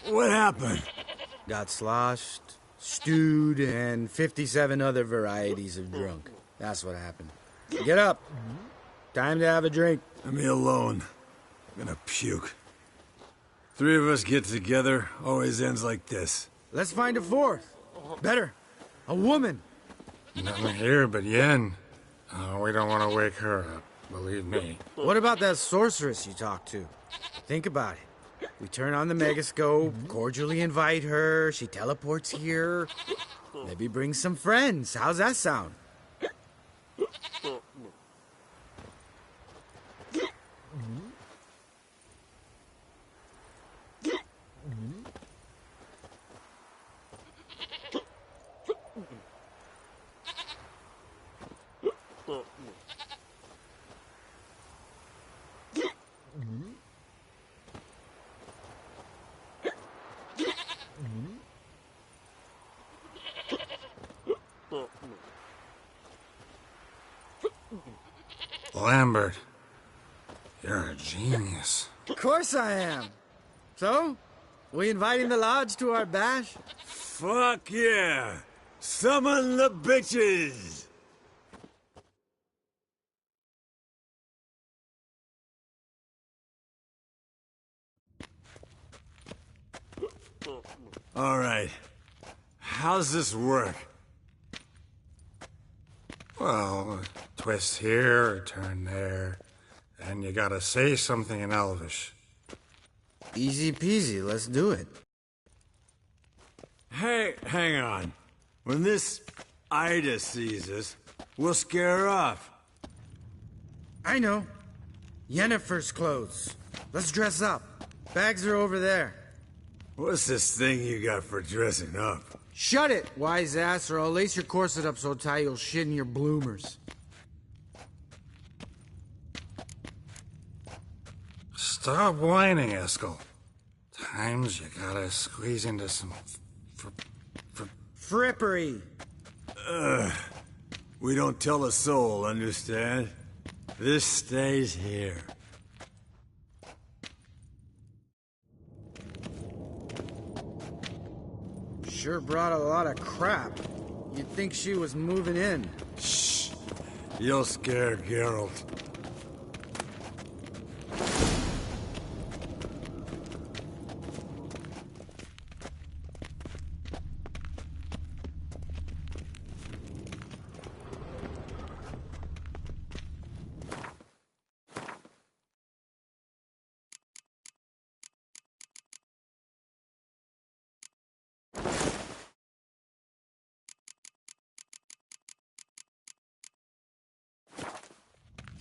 What happened?
Got sloshed, stewed, and 57 other varieties of drunk. That's what happened. Get up. Time to have a drink.
Let me alone. I'm gonna puke. Three of us get together, always ends like this.
Let's find a fourth. Better. A woman.
Nothing here but Yen. Oh, we don't want to wake her up, believe me.
What about that sorceress you talked to? Think about it. We turn on the megascope, cordially invite her, she teleports here. Maybe bring some friends. How's that sound?
Lambert, you're a genius.
Of course I am. So, we inviting the lodge to our bash?
Fuck yeah! Summon the bitches! All right. How's this work?
Well, a twist here, a turn there, and you gotta say something in Elvish.
Easy peasy, let's do it.
Hey, hang on. When this Ida sees us, we'll scare her off.
I know. Yennefer's clothes. Let's dress up. Bags are over there.
What's this thing you got for dressing up?
Shut it, wise ass, or I'll lace your corset up so tight you'll shit in your bloomers.
Stop whining, Eskel. Times you gotta squeeze into some
frippery.
We don't tell a soul, understand? This stays here.
Sure brought a lot of crap. You'd think she was moving in.
Shh. You'll scare Geralt.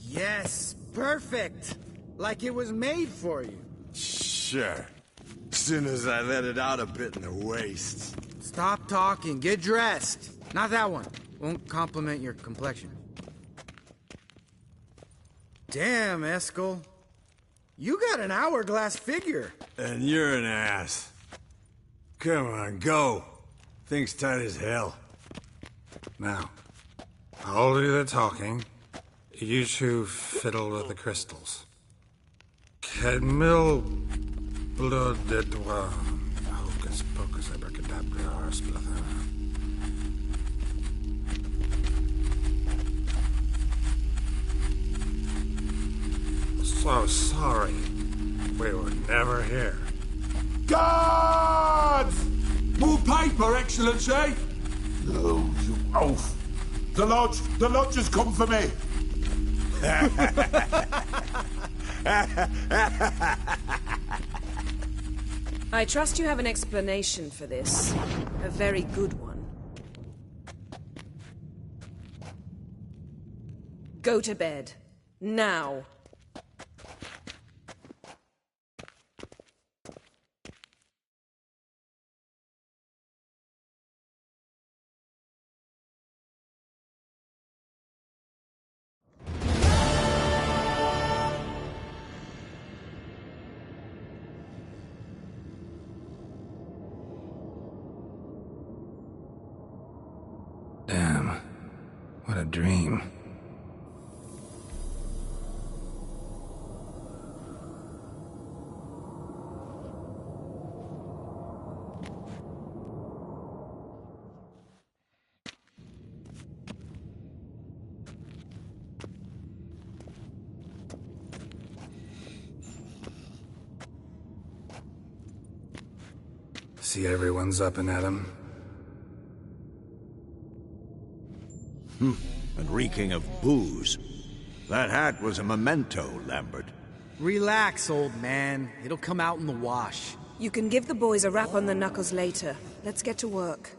Yes, perfect. Like it was made for you.
Sure. Soon as I let it out a bit in the waist.
Stop talking, get dressed. Not that one. Won't compliment your complexion. Damn, Eskel. You got an hourglass figure.
And you're an ass. Come on, go. Thing's tight as hell.
Now, I'll do the talking. You two fiddle with the crystals. Kedmil blood de doigt. Hocus pocus abracadabra splather. So sorry. We were never here.
Guards! More paper, Excellency! No, you oaf! The lodge has come for me!
I trust you have an explanation for this. A very good one. Go to bed. Now.
Damn. What a dream. See everyone's up and at 'em.
And reeking of booze. That hat was a memento, Lambert.
Relax, old man. It'll come out in the wash.
You can give the boys a rap on the knuckles later. Let's get to work.